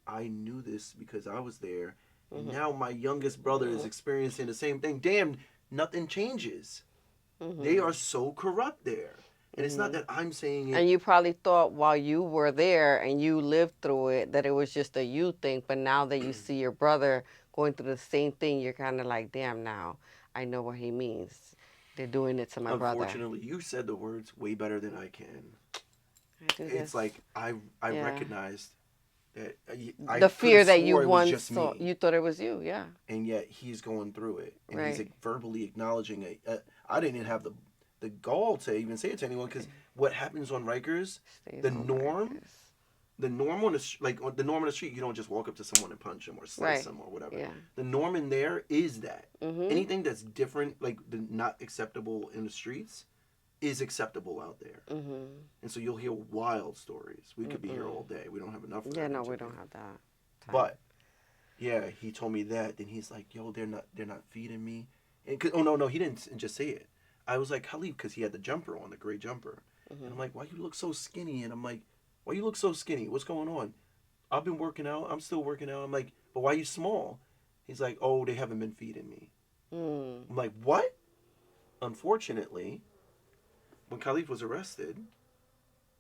I knew this because I was there. And Mhm. now my youngest brother is Mhm. experiencing the same thing. Damn, nothing changes. They Mhm. are so corrupt there. And it's not Mhm. that I'm saying it. And you probably thought while you were there and you lived through it that it was just a you thing, but now that you see your brother going through the same thing, you're kind of like, damn, now I know what he means. They're doing it to my brother. Unfortunately, you said the words way better than I can. I do It's this. like I Yeah. recognized that I The could have fear that you swore it was once just saw, me, you thought it was you. Yeah. and yet he's going through it, and he's Right. like, verbally acknowledging it. I didn't even have the gall to even say it to anyone because what happens on Rikers, Stays the on norm, Rikers. the norm on the norm on the street, you don't just walk up to someone and punch them or slice Right. them or whatever. Yeah. The norm in there is that Mhm. anything that's different, like not acceptable in the streets, is acceptable out there. Mhm. And so you'll hear wild stories. We could be here Mm-mm. all day. We don't have enough for Yeah. that No, we interview. don't have that time. But yeah, he told me that. Then he's like, "Yo, they're not feeding me." And oh no, he didn't just say it. I was like, Khalif, because he had the jumper on, the gray jumper, and I'm Mhm. like, "Why you look so skinny?" And I'm like, "Why you look so skinny? What's going on?" I've been working out. I'm still working out. I'm like, "But why you small?" He's like, "Oh, they haven't been feeding me." Mm. I'm like, "What?" Unfortunately, when Khalif was arrested,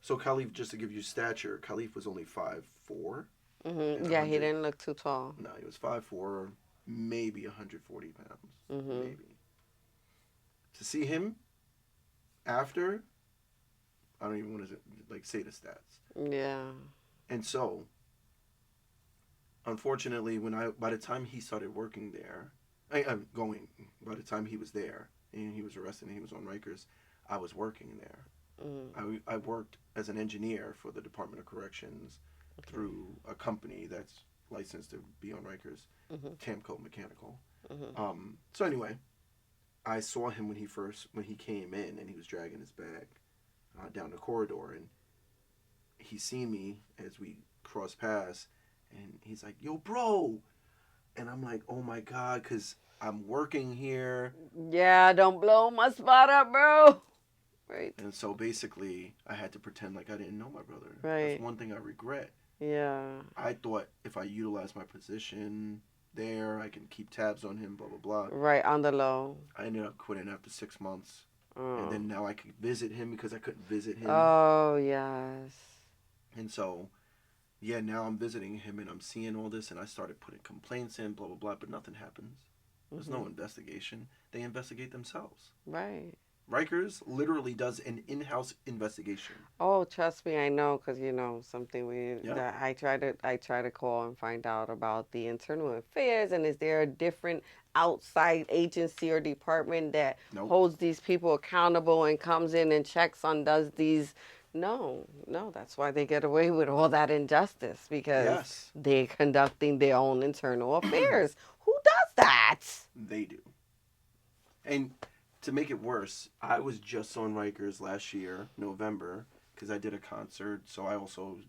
so Khalif, just to give you stature, Khalif was only 5'4", and Yeah, he 100. didn't look too tall. No, he was 5'4", maybe 140 pounds, Mhm. maybe. To see him after, I don't even want to like say the stats. Yeah. And so, unfortunately, when I by the time he started working there, I'm going. By the time he was there and he was arrested and he was on Rikers, I was working there. Mm. I worked as an engineer for the Department of Corrections Okay. through a company that's licensed to be on Rikers, Mhm. Tamco Mechanical. Mhm. So anyway, I saw him when he came in and he was dragging his bag down the corridor, and he seen me as we crossed paths, and he's like, "Yo, bro," and I'm like, "Oh my god," because I'm working here, Yeah, don't blow my spot up, bro. Right. and so basically I had to pretend like I didn't know my brother. That's Right. one thing I regret. Yeah. I thought if I utilize my position there, I can keep tabs on him, blah blah blah. Right on the low. I ended up quitting after 6 months, and Oh. then now I could visit him because I couldn't visit him, Oh yes. and so yeah, now I'm visiting him and I'm seeing all this, and I started putting complaints in, blah blah blah, but nothing happens. There's no Mhm. investigation. They investigate themselves. Right. Rikers literally does an in-house investigation. Oh, trust me, I know, because something we Yeah. that I try to call and find out about the internal affairs, and is there a different outside agency or department that Nope. holds these people accountable and comes in and checks on does these? No, no, that's why they get away with all that injustice because Yes, they're conducting their own internal affairs. Who does that? they do. And to make it worse, I was just on Rikers last year, November, because I did a concert. So I also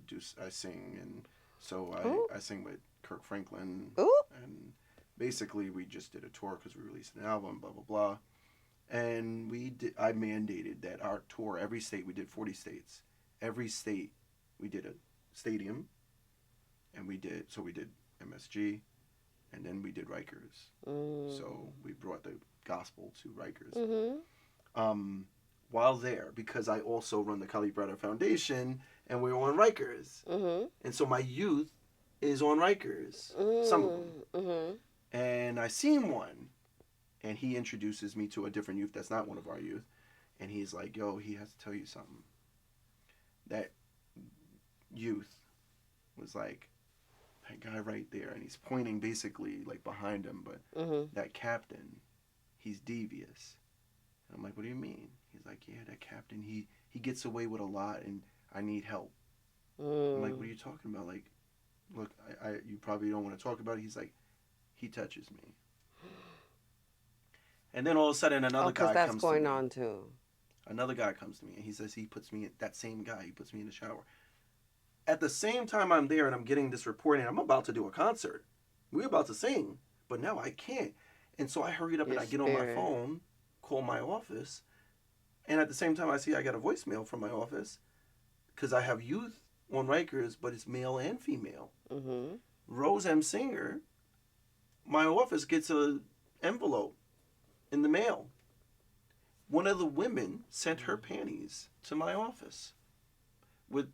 I sing, and so Ooh, I sing with Kirk Franklin, ooh. and basically we just did a tour because we released an album, blah blah blah. And I mandated that our tour, every state, we did 40 states. Every state, we did a stadium, and we did MSG, and then we did Rikers. Mm. So we brought the gospel to Rikers. Mhm. Um, while there, because I also run the Kalief Browder Foundation, and we're on Rikers. Mhm. And so my youth is on Rikers, some of them. Mm. Mhm. And I seen one, and he introduces me to a different youth that's not one of our youth. And he's like, yo, he has to tell you something. That youth was like, that guy right there. And he's pointing basically like behind him, but Mhm. that captain, he's devious. And I'm like, what do you mean? He's like, yeah, that captain, he gets away with a lot, and I need help. I'm like, what are Mm. you talking about? Like, look, you probably don't want to talk about it. He's like, he touches me. And then all of a sudden, Oh, another because guy that's comes to going me. on too. Another guy comes to me, and he says he puts me in, that same guy, he puts me in the shower. At the same time I'm there and I'm getting this report, and I'm about to do a concert. We're about to sing, but now I can't. And so I hurried up and Your I get on my spirit. phone, call my office, and at the same time I see I got a voicemail from my office because I have youth on Rikers, but it's male and female. Mhm. Rose M. Singer, my office gets a envelope in the mail. One of the women sent her panties to my office with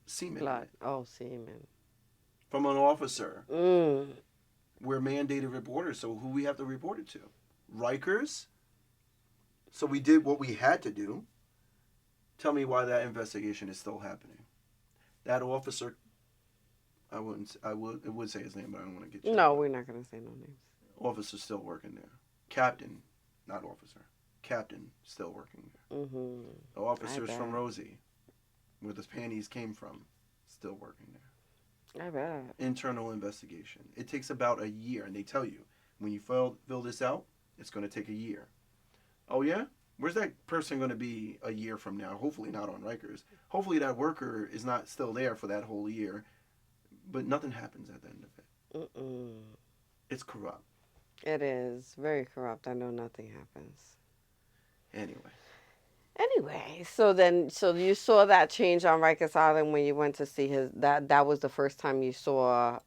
semen in Blood. it Oh, semen. from an officer. Mm. We're mandated reporters, so who we have to report it to? Rikers. So we did what we had to do. Tell me why that investigation is still happening. That officer, I would say his name, but I don't want to get shot. No, But we're not gonna say no names. officer's still working there. Captain, not officer. Captain still working there. Mhm. The I officers from bet. Rosie, where the panties came from, still working there. I bet. Internal investigation. It takes about a year, and they tell you when you fill this out, it's going to take a year. Oh yeah, where's that person going to be a year from now? Hopefully not on Rikers. Hopefully that worker is not still there for that whole year. But nothing happens at the end of it. Mm-mm. It's corrupt. It is very corrupt. I know nothing happens. Anyway, Anyway, so you saw that change on Rikers Island when you went to see his. That was the first time you saw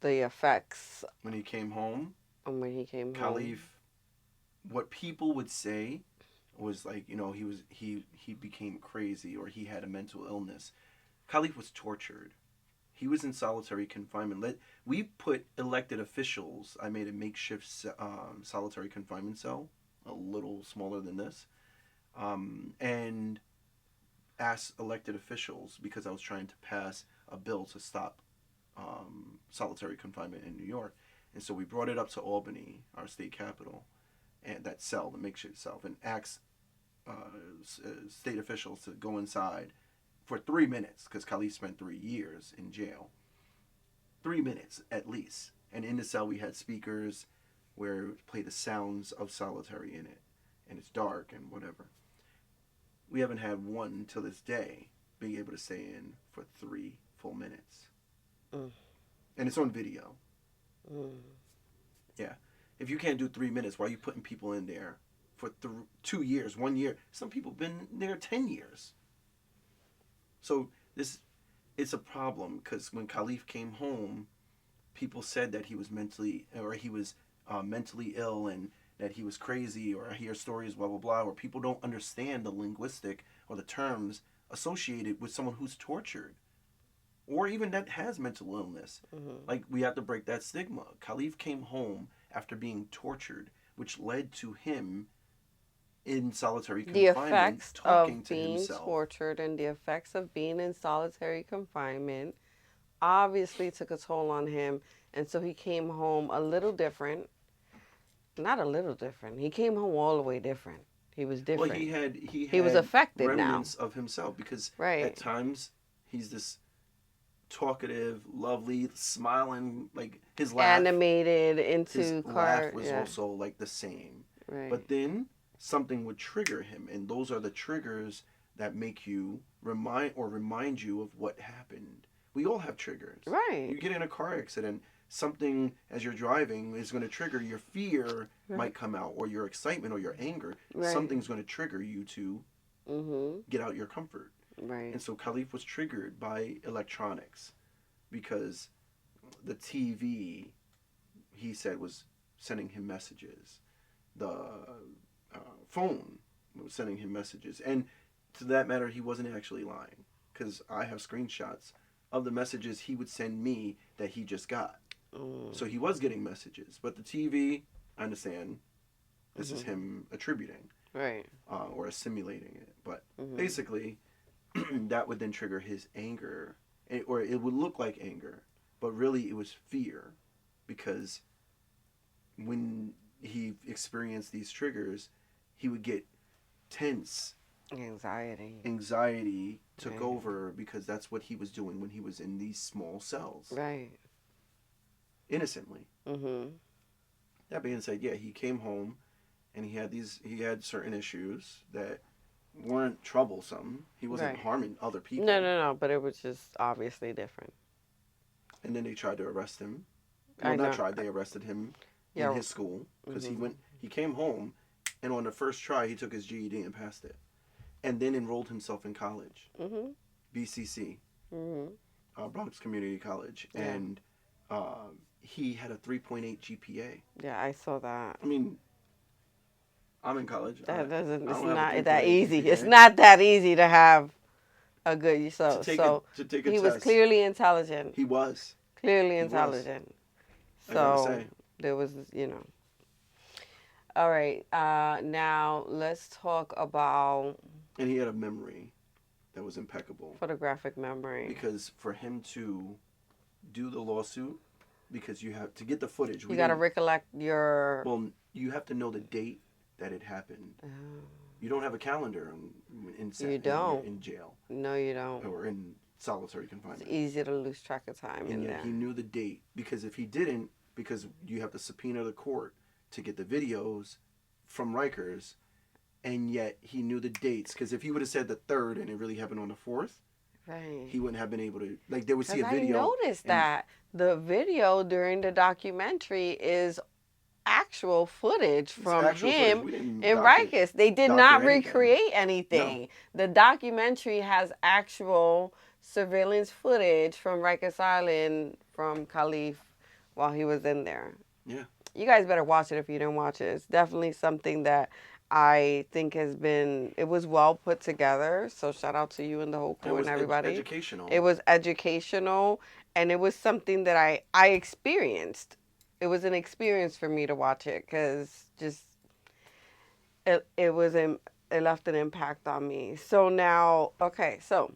the effects when he came home, when he came home. Kalief, what people would say was like, he became crazy or he had a mental illness. Kalief was tortured. He was in solitary confinement. We put elected officials. I made a makeshift solitary confinement cell, a little smaller than this, and asked elected officials because I was trying to pass a bill to stop solitary confinement in New York, and so we brought it up to Albany, our state capital, and that cell, the makeshift cell, and asked state officials to go inside for 3 minutes because Kalief spent 3 years in jail. 3 minutes at least. And in the cell, we had speakers where it play the sounds of solitary in it. And it's dark and whatever. We haven't had one till this day being able to stay in for 3 full minutes. Mm. And it's on video. Mm. Yeah. If you can't do 3 minutes, why are you putting people in there for 2 years, 1 year? Some people have been there 10 years. So it's a problem because when Kalief came home, people said that he was mentally ill and that he was crazy, or I hear stories blah blah blah, where people don't understand the linguistic or the terms associated with someone who's tortured, or even that has mental illness. Mm-hmm. Like, we have to break that stigma. Kalief came home after being tortured, which led to him in solitary The confinement effects talking of to being himself. tortured and the effects of being in solitary confinement obviously took a toll on him, and so he came home a little different. Not a little different. He came home all the way different. He was Well, different. he He was had affected now. remnants of himself because at Right. times he's this talkative, lovely, smiling, like Animated his into laugh car. was Yeah. also like the same. Right. But then something would trigger him, and those are the triggers that make you remind you of what happened. We all have triggers. Right. You get in a car accident, something as you're driving is going to trigger your fear, Right. might come out, or your excitement or your anger. Right. Something's going to trigger you to Mm-hmm. get out your comfort. Right. And so Kalief was triggered by electronics because the TV, he said, was sending him messages. The phone was sending him messages. And to that matter, he wasn't actually lying because I have screenshots of the messages he would send me that he just got. Mm. So he was getting messages. But the TV, I understand, this Mm-hmm. is him attributing. Right. Or assimilating it. But Mm-hmm. basically, that would then trigger his anger. Or it would look like anger. But really, it was fear. Because when he experienced these triggers, he would get tense. Anxiety took Right. over because that's what he was doing when he was in these small cells. Right. Innocently. Mm-hmm. That being said, yeah, he came home and he had certain issues that weren't troublesome. He wasn't Right. harming other people. No, but it was just obviously different. And then they tried to arrest him. I Well, know. not tried. They arrested him Yeah. in his school because Mm-hmm. he came home, and on the first try he took his GED and passed it, and then enrolled himself in college, Mm-hmm. BCC, Mm-hmm. Bronx Community College, Yeah. and he had a 3.8 GPA. Yeah, I saw that. I mean, I'm in college. That doesn't. I It's don't have a not 3.8 that easy. GPA. It's not that easy to have a good. To take a he was test. clearly intelligent. He was. Clearly He was. intelligent. I gotta So say. there was, All right. Now let's talk about And he had a memory that was impeccable. photographic memory. Because for him to do the lawsuit, because you have to get the footage. You got to recollect your. Well, you have to know the date that it happened. Oh, You don't have a calendar You don't. in jail no, you don't. or in solitary confinement. It's easy to lose track of time in And yet there. he knew the date, because if he didn't, because you have to subpoena the court to get the videos from Rikers, and yet he knew the dates, because if he would have said the 3rd and it really happened on the 4th, Right. he wouldn't have been able to, like, they would see a 'Cause video. I noticed that the video during the documentary is actual footage from actual him footage. We didn't in document- Rikers. They did doctor not anything. recreate anything. The documentary has actual surveillance footage from Rikers Island from Kalief while he was in there. Yeah. You guys better watch it if you didn't watch it. It's definitely something that I think it was well put together. So shout out to you and the whole It crew and was everybody. It educational. was educational, and it was something that I experienced. It was an experience for me to watch it because just it was it left an impact on me. So now, okay, so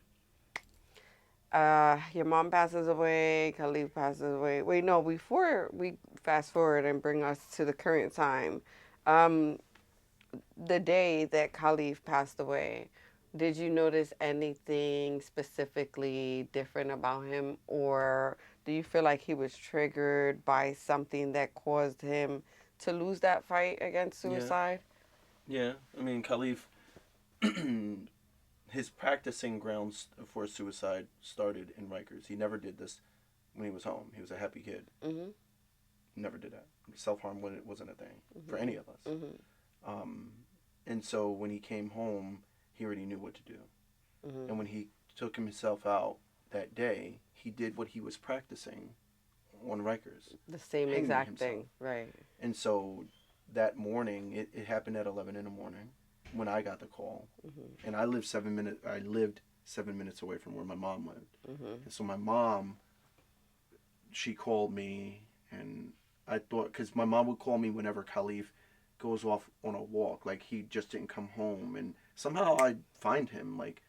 your mom passes away, Khalif passes away. Wait, no, before we fast forward and bring us to the current time, um, the day that Khalif passed away, did you notice anything specifically different about him, or do you feel like he was triggered by something that caused him to lose that fight against Yeah, suicide? yeah. I mean, Khalif, his practicing grounds for suicide started in Rikers. He never did this when he was home. He was a happy kid. Mhm. Never did that. Self harm wasn't a thing for Mhm. any of us. Mhm. Um, and so when he came home, he already knew what to do. And Mhm. when he took himself out that day, he did what he was practicing on Rikers, The same hanging exact himself. thing, right? And so that morning, it happened at 11 in the morning when I got the call. Mhm. And I lived 7 minutes away from where my mom lived. Mhm. And so my mom, she called me, and I thought, because my mom would call me whenever Khalif goes off on a walk, like he just didn't come home, and somehow I'd find him, like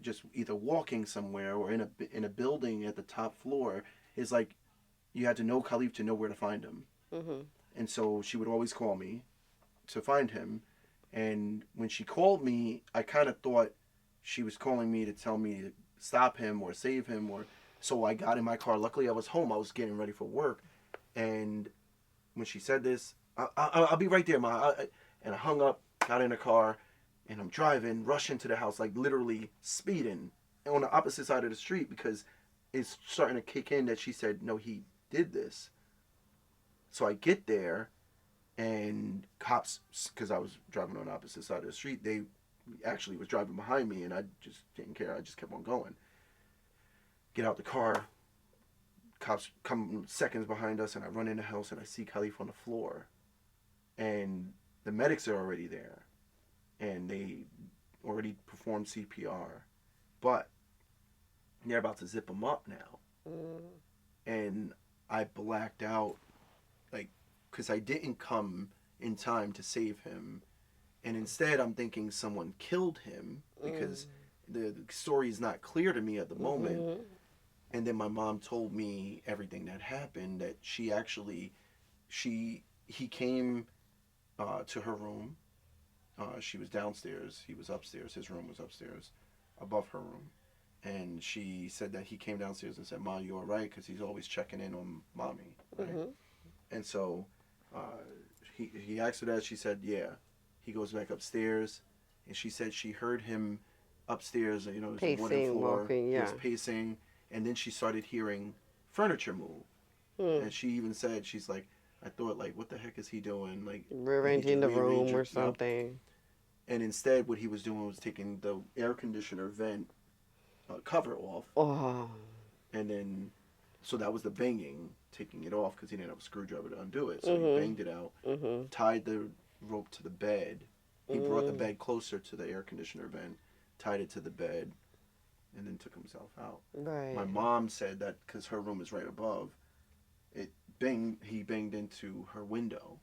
just either walking somewhere or in a building at the top floor. Is like you had to know Khalif to know where to find him, Mhm. and so she would always call me to find him. And when she called me, I kind of thought she was calling me to tell me to stop him or save him, or so I got in my car. Luckily, I was home. I was getting ready for work, and when she said this, I'll be right there, ma. And I hung up, got in the car, and I'm driving, rushing to the house, like literally speeding on the opposite side of the street because it's starting to kick in that she said, no, he did this. So I get there, and cops, because I was driving on the opposite side of the street, they actually was driving behind me, and I just didn't care. I just kept on going. Get out the car. Cops come seconds behind us, and I run in the house, and I see Khalif on the floor, and the medics are already there, and they already performed CPR, but they're about to zip him up now, Mhm. and I blacked out, like, because I didn't come in time to save him, and instead I'm thinking someone killed him because the story is not clear to me at the moment. Mhm. And then my mom told me everything that happened. That she actually she he came to her room. She was downstairs. He was upstairs. His room was upstairs, above her room. And she said that he came downstairs and said, "Ma, you all right?" Because he's always checking in on mommy, right? Mhm. And so uh, he asked her that. She said, "Yeah." He goes back upstairs, and she said she heard him upstairs. You know, there's a wooden Pacing, floor. walking, He was yeah. pacing, and then she started hearing furniture move. Hmm. And she even said, she's like, "I thought, like, what the heck is he doing? Like, did he Rearranging just the rearrange room it?" or Yep. something. And instead, what he was doing was taking the air conditioner vent cover off, Oh. and then so that was the banging, taking it off because he didn't have a screwdriver to undo it. So he Mhm. banged it out, Mhm. tied the rope to the bed. He brought the Mm. bed closer to the air conditioner vent, tied it to the bed, and then took himself out. My Right. mom said that because her room is right above, it he banged into her window,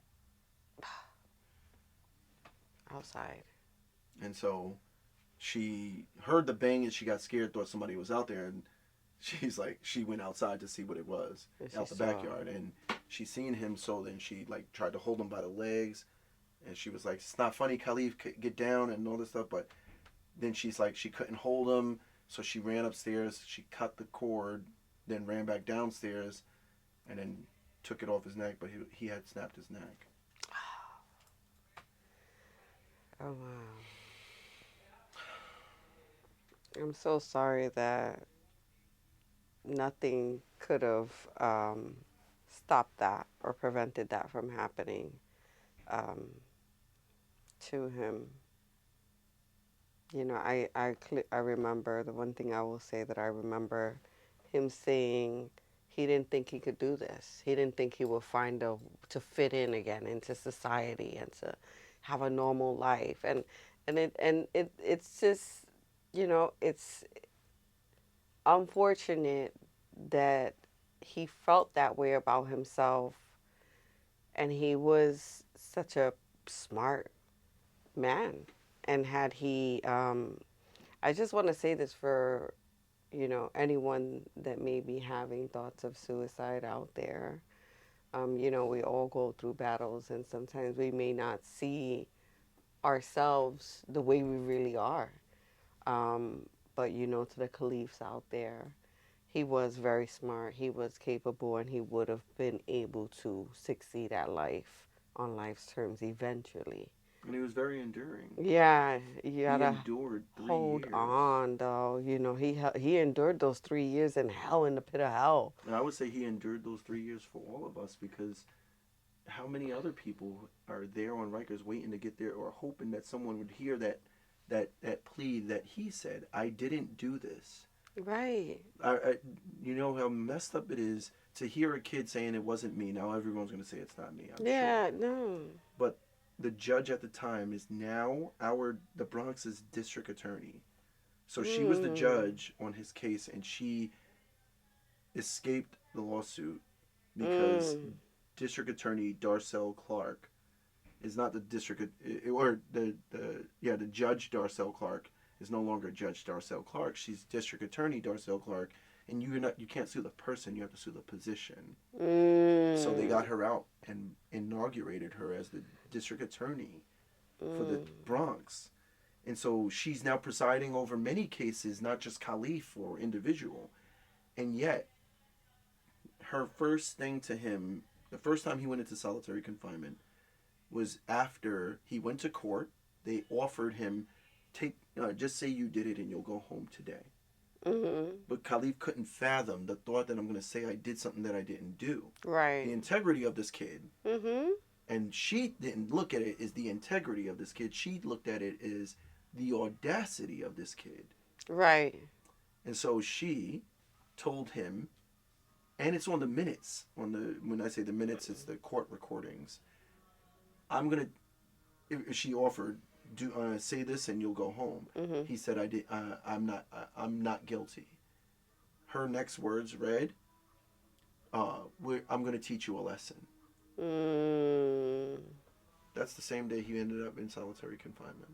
Outside. and so she heard the bang and she got scared, thought somebody was out there, and she's like, she went outside to see what it was And she out the saw. backyard, and she seen him. So then she like tried to hold him by the legs, and she was like, "It's not funny, Khalif, get down," and all this stuff. But then she's like, she couldn't hold him, so she ran upstairs. She cut the cord, then ran back downstairs, and then took it off his neck. But he had snapped his neck. Oh wow. I'm so sorry that nothing could have stopped that or prevented that from happening um, to him. I remember the one thing I will say that I remember him saying he didn't think he could do this. He didn't think he would find a to fit in again into society and to have a normal life. It's just, it's unfortunate that he felt that way about himself, and he was such a smart man. And had he, I just want to say this for, anyone that may be having thoughts of suicide out there. We all go through battles, and sometimes we may not see ourselves the way we really are. Um, but, to the Kaliefs out there, he was very smart, he was capable, and he would have been able to succeed at life on life's terms eventually. And he was very enduring. Yeah, you He gotta endured three hold years. on, though. He endured those 3 years in hell, in the pit of hell. And I would say he endured those 3 years for all of us, because how many other people are there on Rikers waiting to get there, or hoping that someone would hear that plea that he said, I didn't do this. Right. You know how messed up it is to hear a kid saying it wasn't me. Now everyone's going to say it's not me, I'm sure. Yeah, no. But the judge at the time is now the Bronx's district attorney. So she was the Mm. judge on his case, and she escaped the lawsuit because Mm. District Attorney Darcel Clark is not the district, or the judge Darcel Clark is no longer Judge Darcel Clark. She's District Attorney Darcel Clark, and you can't sue the person, you have to sue the position. So they Mm. got her out and inaugurated her as the district attorney for the Mm. Bronx. And so she's now presiding over many cases, not just Kalief or individual. And yet, her first thing to him, the first time he went into solitary confinement, was after he went to court. They offered him, just say you did it and you'll go home today. Mm-hmm. But Kalief couldn't fathom the thought that I'm going to say I did something that I didn't do. Right. The integrity of this kid. Mm-hmm. And she didn't look at it as the integrity of this kid. She looked at it as the audacity of this kid. Right. And so she told him, and it's on the minutes. When I say the minutes, it's the court recordings. I'm gonna. If she offered, say this and you'll go home. Mm-hmm. He said, I did. I'm not. I'm not guilty. Her next words read, I'm gonna teach you a lesson. Mm. That's the same day he ended up in solitary confinement.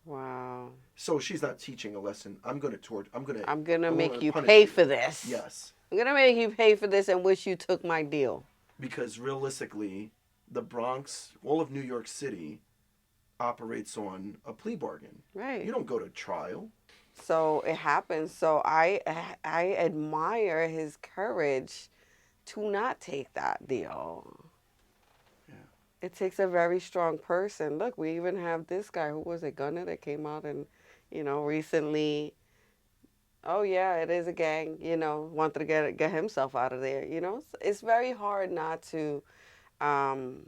Wow. So she's not teaching a lesson. I'm gonna make you punish pay you. for this. Yes. I'm gonna make you pay for this and wish you took my deal. Because realistically, the Bronx, all of New York City, operates on a plea bargain. Right. You don't go to trial. So it happens. So I admire his courage to not take that deal. Yeah. It takes a very strong person. Look, we even have this guy, who was a gunner, that came out and, recently, oh yeah, it is a gang, wanted to get himself out of there. It's very hard not to, um,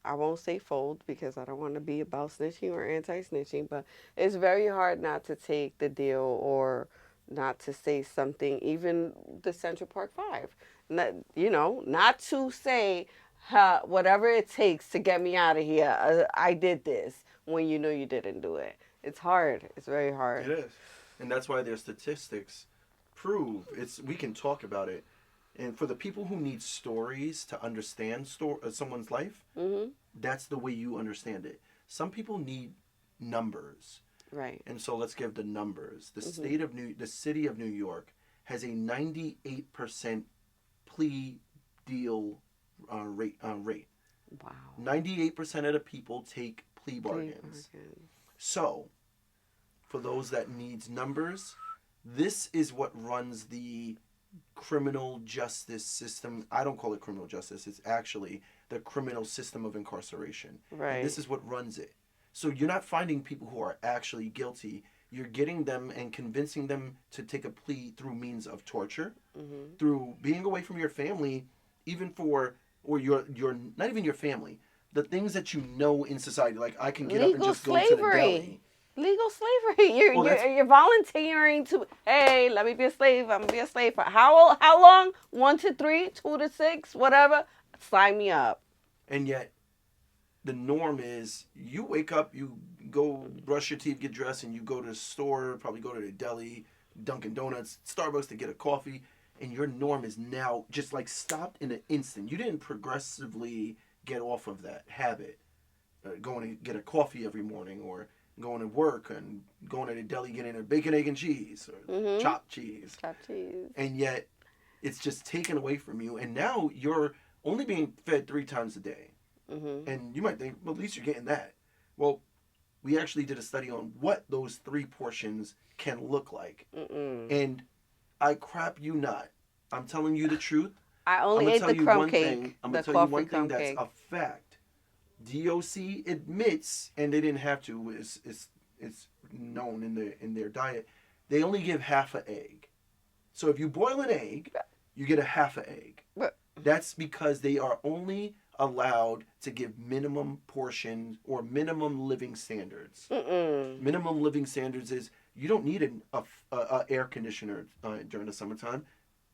I won't say fold because I don't want to be about snitching or anti-snitching, but it's very hard not to take the deal or not to say something, even the Central Park Five. Not to say whatever it takes to get me out of here. I did this when you know you didn't do it. It's hard. It's very hard. It is. And that's why their statistics prove we can talk about it. And for the people who need stories to understand someone's life, Mm-hmm. that's the way you understand it. Some people need numbers. Right. And so let's give the numbers. The Mm-hmm. the city of New York has a 98% plea deal rate. Wow. 98% of the people take plea bargains. So, for those that needs numbers, this is what runs the criminal justice system. I don't call it criminal justice. It's actually the criminal system of incarceration. Right. And this is what runs it. So you're not finding people who are actually guilty. You're getting them and convincing them to take a plea through means of torture, Mm-hmm. through being away from your family, or your not even your family. The things that you know in society, like I can get up and Legal just go to the slavery. deli. Legal slavery. You're volunteering to. Hey, let me be a slave. I'm gonna be a slave for how long? 1 to 3, 2 to 6, whatever. Sign me up. And yet, the norm is you wake up, you go brush your teeth, get dressed, and you go to the store, probably go to the deli, Dunkin' Donuts, Starbucks to get a coffee, and your norm is now just like stopped in an instant. You didn't progressively get off of that habit, going to get a coffee every morning, or going to work and going to the deli getting a bacon, egg, and cheese, or Mhm. chopped cheese. Chopped cheese. And yet it's just taken away from you, and now you're only being fed 3 times a day. Mhm. And you might think, well, at least you're getting that. Well, we actually did a study on what those 3 portions can look like. Mm-mm. And I crap you not. I'm telling you the truth. I I'm only gonna ate tell the you crumb one thing. cake, I'm gonna the tell you coffee one thing crumb that's cake. a fact. DOC admits, and they didn't have to. It's known in their diet. They only give half an egg. So if you boil an egg, you get a half an egg. But That's because they are only allowed to give minimum portions or minimum living standards. mm-mm. Minimum living standards is you don't need a air conditioner during the summertime.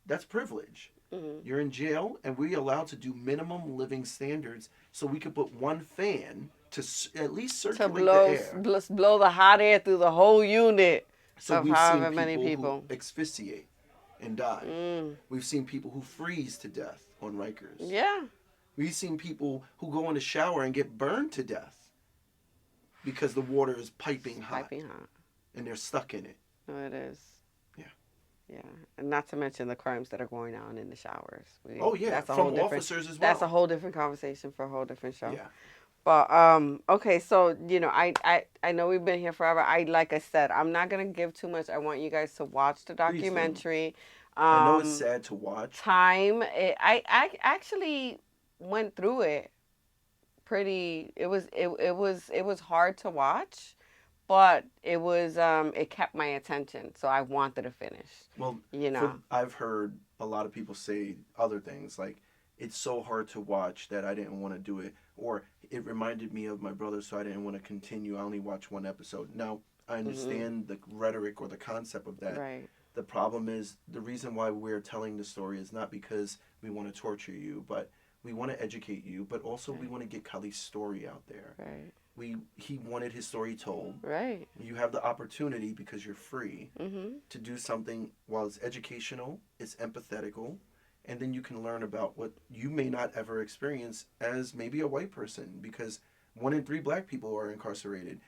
That's privilege. Mm-hmm. You're in jail, and we're allowed to do minimum living standards so we could put one fan to at least To circulate the blow air. blow the hot air through the whole unit So of we've seen however many people who people. asphyxiate and die. Mm. We've seen people who freeze to death on Rikers. Yeah. We've seen people who go in the shower and get burned to death because the water is piping It's hot piping hot. and they're stuck in it. No, it is. Yeah. Yeah, and not to mention the crimes that are going on in the showers. Oh yeah, That's a whole from different. officers as That's a well. whole different conversation for a whole different show. Yeah. But okay, so I know we've been here forever. Like I said, I'm not gonna give too much. I want you guys to watch the Please do. documentary. I know it's Um, sad to watch. I actually went through it pretty. It was hard to watch, but it kept my attention, so I wanted to finish. Well, You for know. I've heard a lot of people say other things like it's so hard to watch that I didn't want to do it, or it reminded me of my brother, so I didn't want to continue. I only watched one episode. Now I Mhm. understand the rhetoric or the concept of that. Right. The problem is the reason why we're telling the story is not because we want to torture you, but we want to educate you, but also we Right. want to get Kali's story out there. Right. He wanted his story told. Right. You have the opportunity because you're free Mhm. to do something while it's educational, it's empathetical, and then you can learn about what you may not ever experience as maybe a white person because 1 in 3 black people are incarcerated.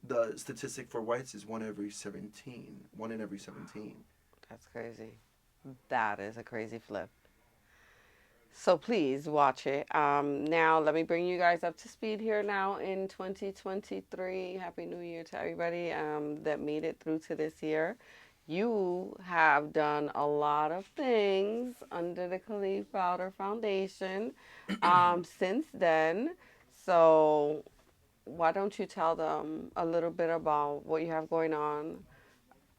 The statistic for whites is 1 in every 17. 1 in every 17. That's crazy. That is a crazy flip. So please watch it. Now let me bring you guys up to speed here now in 2023. Happy New Year to everybody that made it through to this year. You have done a lot of things under the Kalief Browder Foundation since then. So why don't you tell them a little bit about what you have going on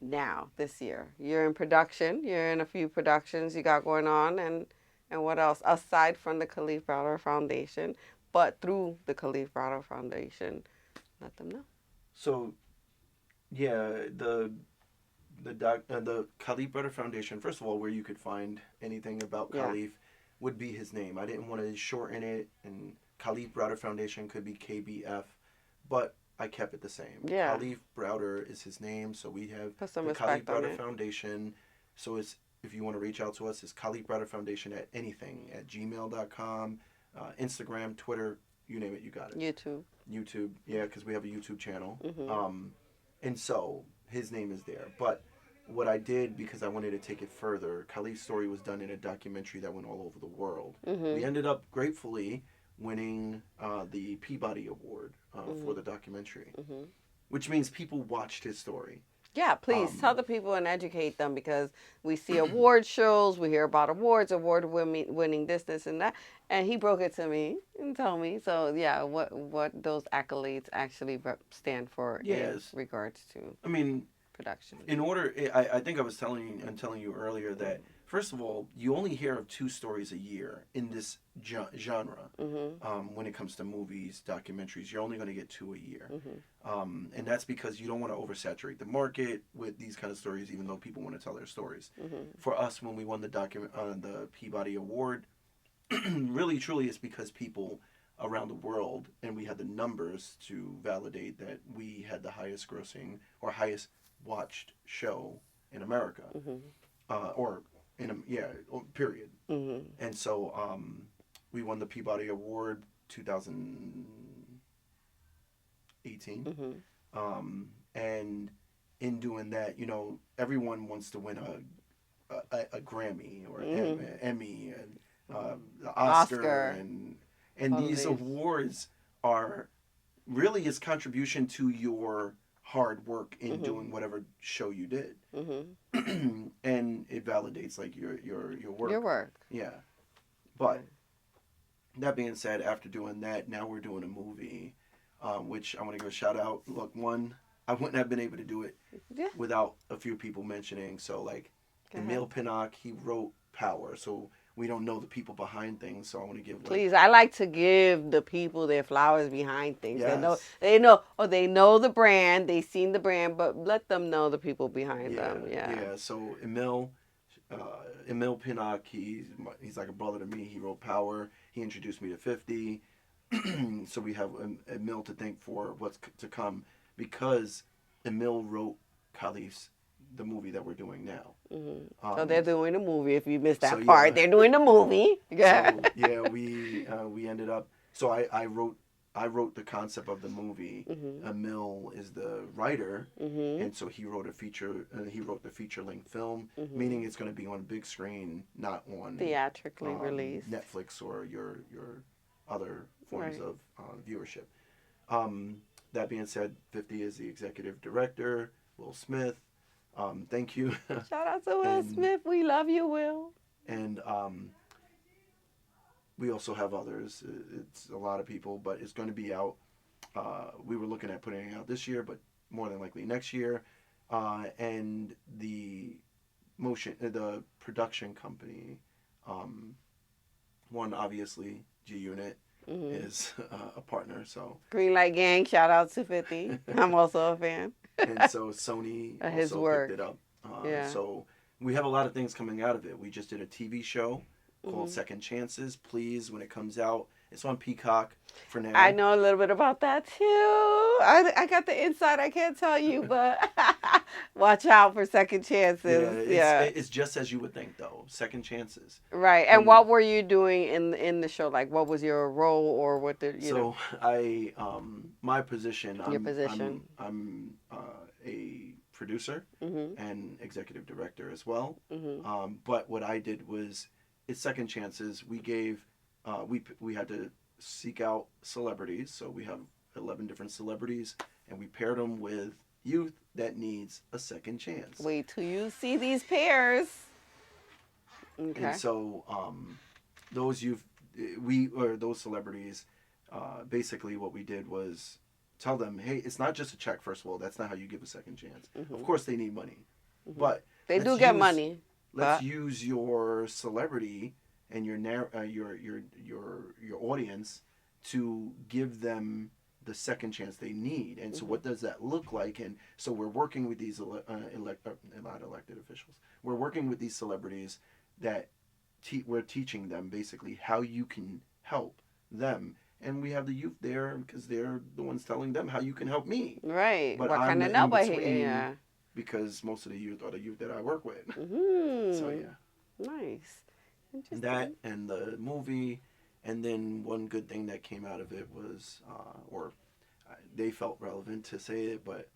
now this year? You're in production. You're in a few productions you got going on, and what else aside from the Kalief Browder Foundation, but through the Kalief Browder Foundation, let them know. So yeah, the Kalief Browder Foundation. First of all, where you could find anything about Yeah. Kalief would be his name. I didn't want to shorten it, and Kalief Browder Foundation could be KBF, but I kept it the same. Yeah. Kalief Browder is his name, so we have Put some the Kalief respect on Browder it. Foundation. So it's if you want to reach out to us, it's Kalief Browder Foundation at anything at gmail.com, Instagram, Twitter, you name it, you got it. YouTube. YouTube, yeah, because we have a YouTube channel. Mhm. And so his name is there. But what I did because I wanted to take it further, Kalief's story was done in a documentary that went all over the world. Mhm. We ended up gratefully winning the Peabody Award for the documentary, Mhm. which means people watched his story. Yeah, please tell the people and educate them because we see award shows, we hear about awards, winning this, and that, and he broke it to me and told me. So yeah, what those accolades actually stand for in Yes, regards to I mean, production. in order, I think I was telling you earlier that first of all, you only hear of 2 stories a year in this genre. Mhm. When it comes to movies, documentaries, you're only going to get 2 a year, Mhm. and that's because you don't want to oversaturate the market with these kind of stories, even though people want to tell their stories. Mhm. For us, when we won the Peabody Award, really truly, it's because people around the world, and we had the numbers to validate that we had the highest grossing or highest watched show in America, Mhm. or yeah, period. Mhm. And so we won the Peabody Award 2018, Mhm. and in doing that, everyone wants to win a Grammy or Mhm. Emmy and the Oscar, Oscar. and All of these these. awards are really his contribution to your hard work in Mhm. doing whatever show you did. Mhm. And it validates like your Your work. work. Yeah. But Right. that being said, after doing that, now we're doing a movie, which I want to give a shout out. Look, one, I wouldn't have been able to do it Yeah. without a few people mentioning. So like Go ahead. Emil Pinnock, he wrote Power. So we don't know the people behind things. So I want to give like, Please, I like to give the people their flowers behind things. They know, yes, they know the brand, they seen the brand, but let them know the people behind yeah, them. Yeah. yeah. So Emil Pinnock, he's like a brother to me. He wrote Power. He introduced me to 50. So we have Emil to thank for what's to come, because Emil wrote Kalief's the movie that we're doing now. So they're Um, doing a movie. If you missed so that part, yeah, they're doing a movie. Yeah. so yeah, we ended up. So I wrote the concept of the movie. Mhm. Emil is the writer, Mhm. and so he wrote a feature. He wrote the feature length film, meaning Mhm. it's going to be on big screen, not on Theatrically released. Netflix or your other forms Right. of viewership. Um, that being said, 50 is the executive director. Will Smith, thank you, Shout out to Will and Smith. We love you, Will. and we also have others. It's a lot of people, but it's going to be out. We were looking at putting it out this year, but more than likely next year. And the production company, um, one obviously G Unit Mhm. is a partner. So Green Light Gang. Shout out to 50. I'm also a fan. and so Sony Of his also picked work. it up. Yeah. So we have a lot of things coming out of it. We just did a TV show called Mhm. Second Chances. Please, when it comes out, it's on Peacock for I now. know a little bit about that too. I got the inside. I can't tell you, but watch out for second Yeah, chances. it's Yeah. it's just as you would think though. Second chances. Right. And And what were you doing in the show? Like, what was your role, or what the so I my position, your I'm position? I'm I'm a producer Mhm. and executive director as well. Mhm. But what I did was, it's second chances. We gave we had to seek out celebrities. So we have 11 different celebrities, and we paired them with youth that needs a second chance. Wait till you see these pairs. And Okay. so those youth, we or those celebrities, basically what we did was tell them, hey, it's not just a check. First of all, that's not how you give a second chance. Of Mhm. course, they need money, Mhm. but They do let's get use money, let's but use your celebrity and your audience to give them the second chance they need. And so, mhm. what does that look like? And so, we're working with these not elected officials. We're working with these celebrities that we're teaching them basically how you can help them. And we have the youth there because they're the ones telling them how you can help me. Right. But What I'm kind of the in nobody? between, Yeah. because most of the youth are the youth that I work with. So Mhm. yeah, Nice. that Interesting. and the movie, and then one good thing that came out of it was, or they felt relevant to say it, but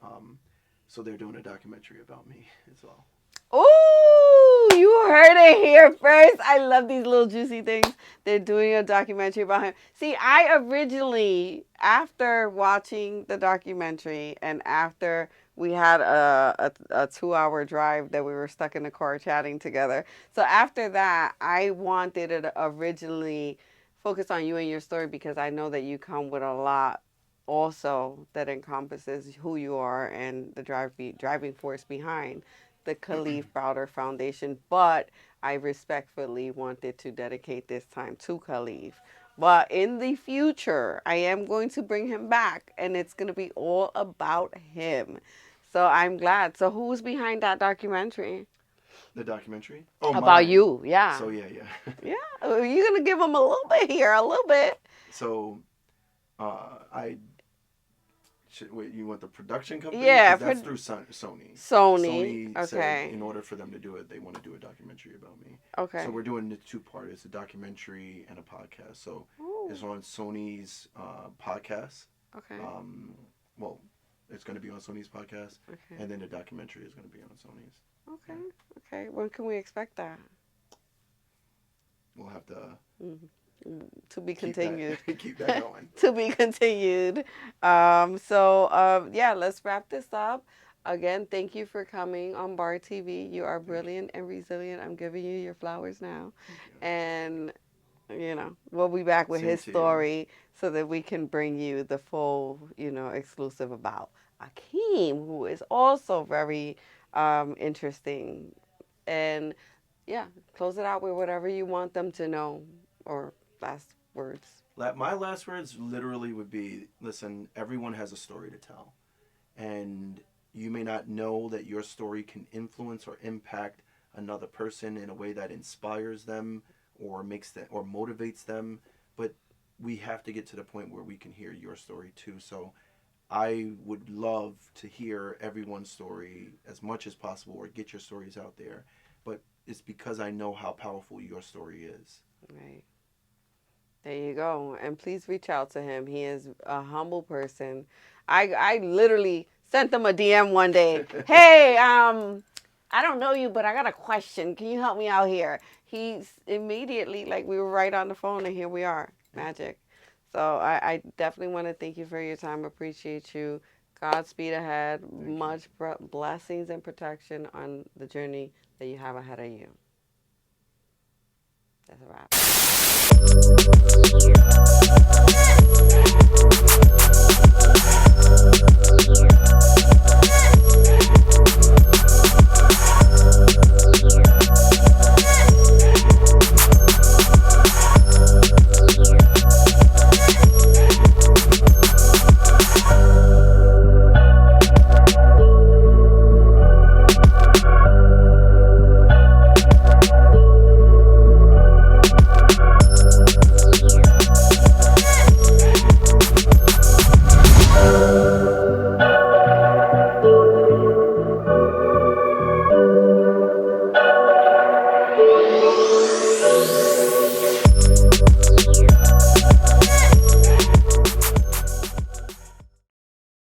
so they're doing a documentary about me as well. Ooh, you heard it here first. I love these little juicy things. They're doing a documentary about him. See, I originally, after watching the documentary and after we had a 2 hour drive that we were stuck in the car chatting together. So after that, I wanted to originally focus on you and your story because I know that you come with a lot also that encompasses who you are and the driving force behind the Kalief Browder Foundation, but I respectfully wanted to dedicate this time to Kalief. But in the future, I am going to bring him back, and it's going to be all about him. So I'm glad. So who's behind that documentary? The documentary? Oh, About mine. you, yeah. So yeah, yeah. Yeah, you're going to give him a little bit here, a little bit. So I wait, you want the production company? Yeah, Because that's through Sony. Sony. Sony said Okay. in order for them to do it, they want to do a documentary about me. Okay. So we're doing the two part. It's a documentary and a podcast. So Ooh. it's on Sony's podcast. Okay. Well, it's going to be on Sony's podcast, Okay. and then the documentary is going to be on Sony's. Okay. Okay. When can we expect that? We'll have to To be keep continued. that keep that going. To be continued. Yeah, let's wrap this up. Again, thank you for coming on Bar TV. You are brilliant and resilient. I'm giving you your flowers now. Thank you. And, we'll be back with Same his to you. story so that we can bring you the full, exclusive about Akeem, who is also very interesting. And yeah, close it out with whatever you want them to know or last words. My last words literally would be, listen, everyone has a story to tell. And you may not know that your story can influence or impact another person in a way that inspires them or makes them or motivates them, but we have to get to the point where we can hear your story too. So I would love to hear everyone's story as much as possible or get your stories out there. But it's because I know how powerful your story is. Right. There you go. And please reach out to him. He is a humble person. I literally sent him a DM one day. Hey, I don't know you, but I got a question. Can you help me out here? He's immediately, like, we were right on the phone, and here we are. Magic. So I definitely want to thank you for your time. Appreciate you. Godspeed ahead. Much blessings and protection on the journey that you have ahead of you. That's a wrap.